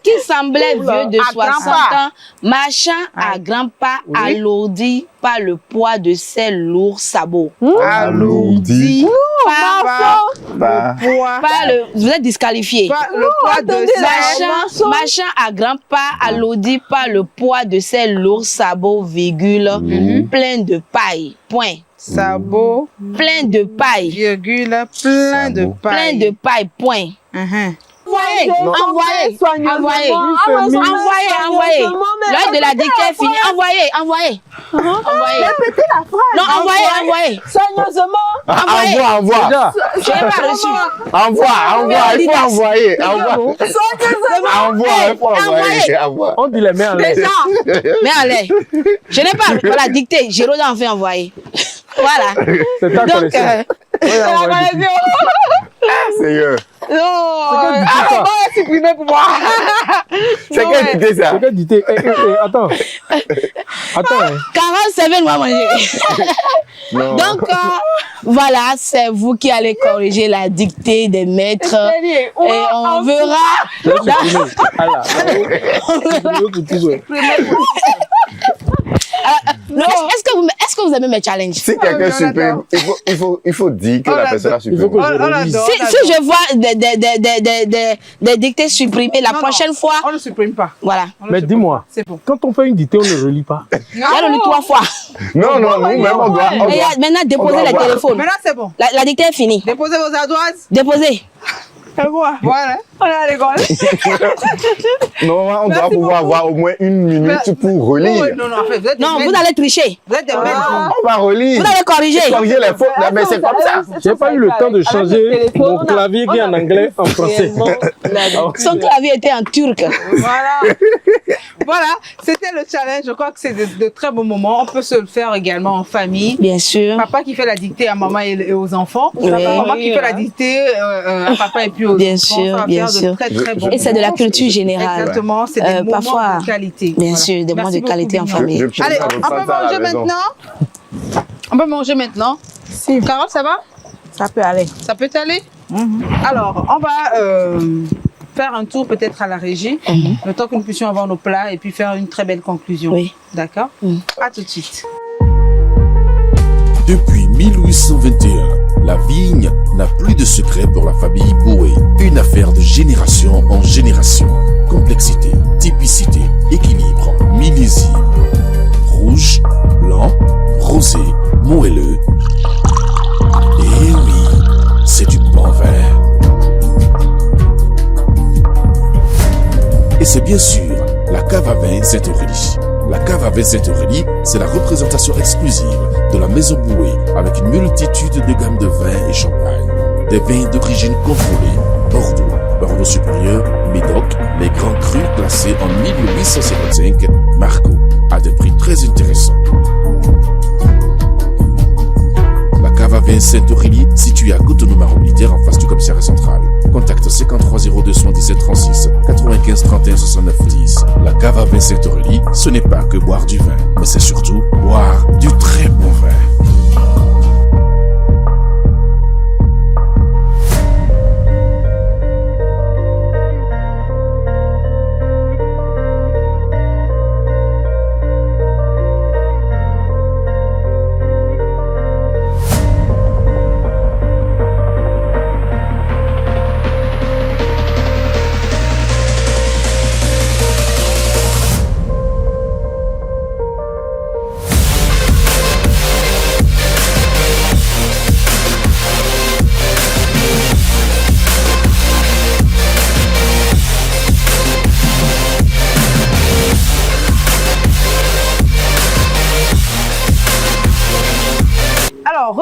Speaker 3: Qui semblait vieux de 60 ans. Machin à grands pas, alourdi par le poids de ses lourds sabots.
Speaker 6: Alourdi
Speaker 2: par
Speaker 3: le vous êtes disqualifié.
Speaker 6: Le poids de
Speaker 3: ses machin à grands pas, alourdi par le poids de ses lourds sabots, virgule, plein de paille. Point.
Speaker 6: Sabot.
Speaker 3: Plein de paille.
Speaker 6: Virgule. Plein de paille.
Speaker 3: Plein de paille. Point. Envoyez. L'heure de la dictée est finie. Envoyez.
Speaker 5: Répétez la phrase.
Speaker 3: Non, envoyez.
Speaker 5: Soigneusement.
Speaker 2: Envoie.
Speaker 3: Je n'ai pas reçu.
Speaker 2: Envoie. Il faut envoyer. Envoie.
Speaker 4: On dit les mains en l'air.
Speaker 3: Mais en l'air. Je n'ai pas la dictée. Géraud a enfin envoyé. Voilà.
Speaker 4: C'est ta connaissance.
Speaker 2: Seigneur.
Speaker 6: Non, c'est supprimé pour moi.
Speaker 2: C'est quelle idée ça?
Speaker 4: C'est quelle idée? Attends.
Speaker 3: 47 va manger. Donc, voilà, c'est vous qui allez corriger la dictée des maîtres. Et on verra. Est-ce que vous aimez mes challenges?
Speaker 2: Si quelqu'un supprime, il faut dire que la personne a supprimé.
Speaker 3: Si je vois des dictées supprimées la prochaine fois.
Speaker 6: On ne supprime pas.
Speaker 3: Voilà.
Speaker 4: Mais dis-moi, quand on fait une dictée, on ne relit pas.
Speaker 3: Il y a le 3 fois.
Speaker 2: Non, nous-mêmes, on doit.
Speaker 3: Maintenant, déposez les téléphones.
Speaker 6: Maintenant, c'est bon.
Speaker 3: La dictée est finie.
Speaker 6: Déposez vos ardoises.
Speaker 3: Déposez.
Speaker 6: Voilà. On est à l'école.
Speaker 2: Normalement, on doit pouvoir avoir au moins une minute pour relire.
Speaker 3: Non, vous allez tricher.
Speaker 6: Vous êtes des
Speaker 2: on va relire.
Speaker 3: Vous allez corriger.
Speaker 2: Corriger les fautes. Mais c'est comme ça.
Speaker 4: J'ai pas eu le temps de changer mon clavier qui est en anglais en français.
Speaker 3: Son clavier était en turc.
Speaker 6: Voilà, c'était le challenge. Je crois que c'est de très bons moments. On peut se le faire également en famille.
Speaker 3: Bien sûr.
Speaker 6: Papa qui fait la dictée à maman et aux enfants. Maman qui fait la dictée à papa et puis aux enfants.
Speaker 3: Bien sûr. Et c'est de la culture générale.
Speaker 6: Exactement, c'est des moments
Speaker 3: parfois,
Speaker 6: de qualité.
Speaker 3: Bien sûr, des moments de qualité en famille.
Speaker 6: Allez, on peut manger maintenant. On peut manger maintenant. Si. Carole, ça va?
Speaker 5: Ça peut aller.
Speaker 6: Ça peut aller? Alors, on va faire un tour peut-être à la régie, le temps que nous puissions avoir nos plats et puis faire une très belle conclusion.
Speaker 3: Oui.
Speaker 6: D'accord? À tout de suite.
Speaker 7: Depuis 1821, la vigne n'a plus de secret pour la famille Boué. Une affaire de génération en génération. Complexité, typicité, équilibre, millésime. Rouge, blanc, rosé, moelleux. Et oui, c'est du bon vin. Et c'est bien sûr la cave à vin Sainte-Aurélie. La cave à vin Sainte-Aurélie, c'est la représentation exclusive de la maison Boué avec une multitude de gammes de vins et champagne. Des vins d'origine contrôlée, Bordeaux, Bordeaux supérieur, Médoc, les grands crus classés en 1855, Margaux, à des prix très intéressants. La cave à vin Sainte-Aurélie, située à Cotonou-Marron militaire en face du commissariat central. Contact 53 02 77 36 95 31 69 10. La cave à vin Sainte-Aurélie, ce n'est pas que boire du vin, mais c'est surtout boire du très bon vin.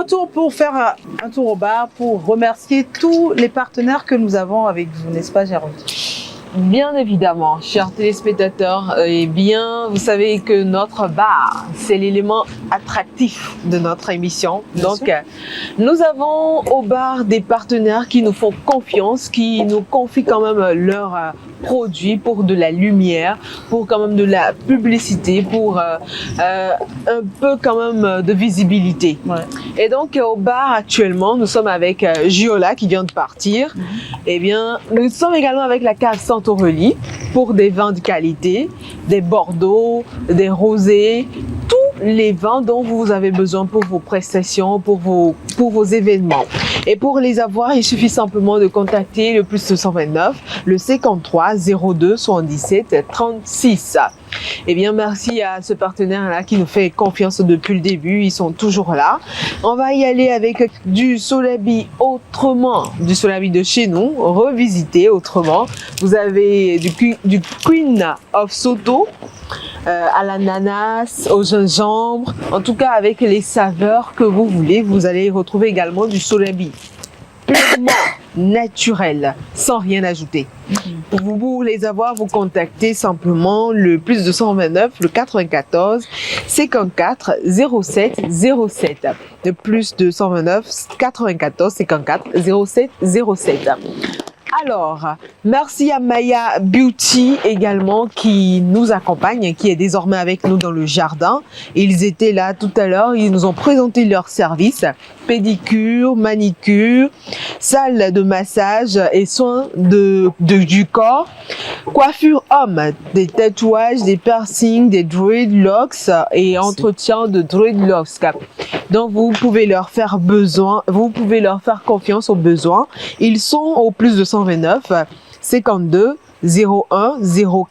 Speaker 1: retour pour faire un tour au bar, pour remercier tous les partenaires que nous avons avec vous, n'est-ce pas, Jérôme?
Speaker 5: Bien évidemment, chers téléspectateurs, vous savez que notre bar, c'est l'élément attractif de notre émission. Donc, nous avons au bar des partenaires qui nous font confiance, qui nous confient quand même leurs produits pour de la lumière, pour quand même de la publicité, pour un peu quand même de visibilité. Ouais. Et donc, au bar actuellement, nous sommes avec Giola qui vient de partir. Eh bien, nous sommes également avec la cave Santorelli pour des vins de qualité, des Bordeaux, des rosés, tous les vins dont vous avez besoin pour vos prestations, pour vos événements. Et pour les avoir, il suffit simplement de contacter le plus 229, le 53 02 77 36. Eh bien, merci à ce partenaire-là qui nous fait confiance depuis le début. Ils sont toujours là. On va y aller avec du Solabi autrement, du Solabi de chez nous, revisité autrement. Vous avez du Queen of Soto, à l'ananas, au gingembre, en tout cas avec les saveurs que vous voulez. Vous allez retrouver également du Solabi purement naturel, sans rien ajouter. Pour vous les avoir, vous contactez simplement le plus 229, le 94 54 07 07. Le plus 229 94 54 07 07. Alors, merci à Maya Beauty également qui nous accompagne, qui est désormais avec nous dans le jardin. Ils étaient là tout à l'heure, ils nous ont présenté leurs services, pédicure, manicure, salle de massage et soins du corps, coiffure homme, des tatouages, des piercings, des dreadlocks et entretien de dreadlocks. Donc vous pouvez leur faire confiance aux besoins. Ils sont au plus de 129 52 01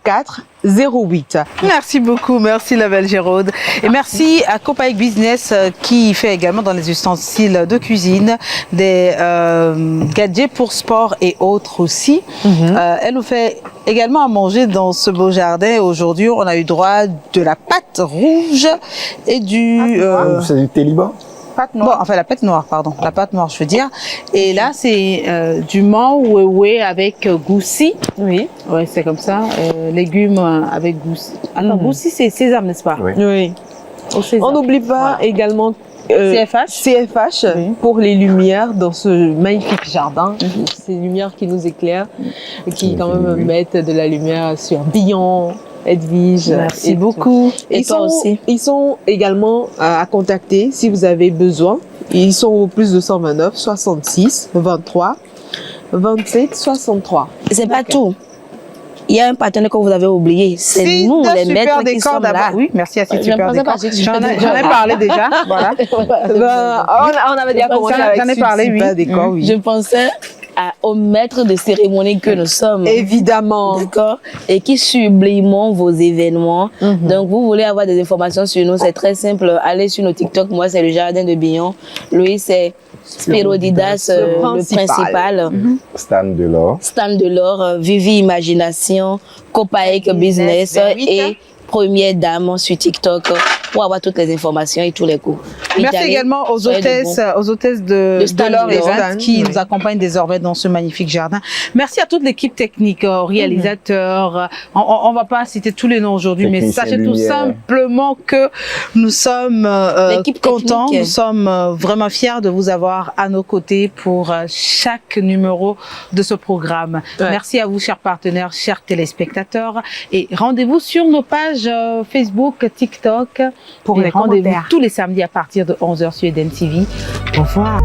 Speaker 5: 04 08.
Speaker 1: Merci beaucoup, merci la belle Géraude. Et merci à Copaïc Business qui fait également dans les ustensiles de cuisine des gadgets pour sport et autres aussi. Elle nous fait également à manger dans ce beau jardin. Aujourd'hui, on a eu droit de la pâte rouge et du...
Speaker 2: c'est du téliban?
Speaker 1: Bon, enfin la pâte noire, pardon. La pâte noire, je veux dire. Et là, c'est du mant oué avec goussi. Oui. Oui, c'est comme ça. Légumes avec goussi. Alors, goussi, c'est sésame, n'est-ce pas?
Speaker 5: Oui. On n'oublie pas également CFH pour les lumières dans ce magnifique jardin. Ces lumières qui nous éclairent et qui quand même mettent de la lumière sur Billon, Edwige.
Speaker 1: Merci beaucoup.
Speaker 5: Et toi aussi. Ils sont également à contacter si vous avez besoin. Ils sont au plus de 129 66 23 27 63.
Speaker 3: C'est pas tout. Il y a un partenaire que vous avez oublié. C'est nous, les maîtres qui sommes là.
Speaker 1: Oui, merci à cette super décor. J'en ai parlé déjà. Voilà.
Speaker 5: On avait déjà commencé avec
Speaker 1: j'en ai parlé, oui.
Speaker 3: Je pensais aux maîtres de cérémonie que nous sommes.
Speaker 5: Évidemment.
Speaker 3: D'accord. Et qui sublimons vos événements. Donc, vous voulez avoir des informations sur nous, c'est très simple. Allez sur nos TikTok. Moi, c'est le Jardin de Billon. Louis, c'est Spirodidas, le principal.
Speaker 2: Stan Delors.
Speaker 3: Stan Delors, Vivi Imagination, Copaïc Business et Première Dame sur TikTok pour avoir toutes les informations et tous les cours.
Speaker 1: Merci également aux hôtesses de Delors et Stan qui nous accompagnent désormais dans ce magnifique jardin. Merci à toute l'équipe technique, aux réalisateurs. On va pas citer tous les noms aujourd'hui, mais sachez tout simplement que nous sommes contents, nous sommes vraiment fiers de vous avoir à nos côtés pour chaque numéro de ce programme. Merci à vous, chers partenaires, chers téléspectateurs, et rendez-vous sur nos pages Facebook, TikTok pour les rendez-vous tous les samedis à partir de 11h sur Eden TV. Au revoir.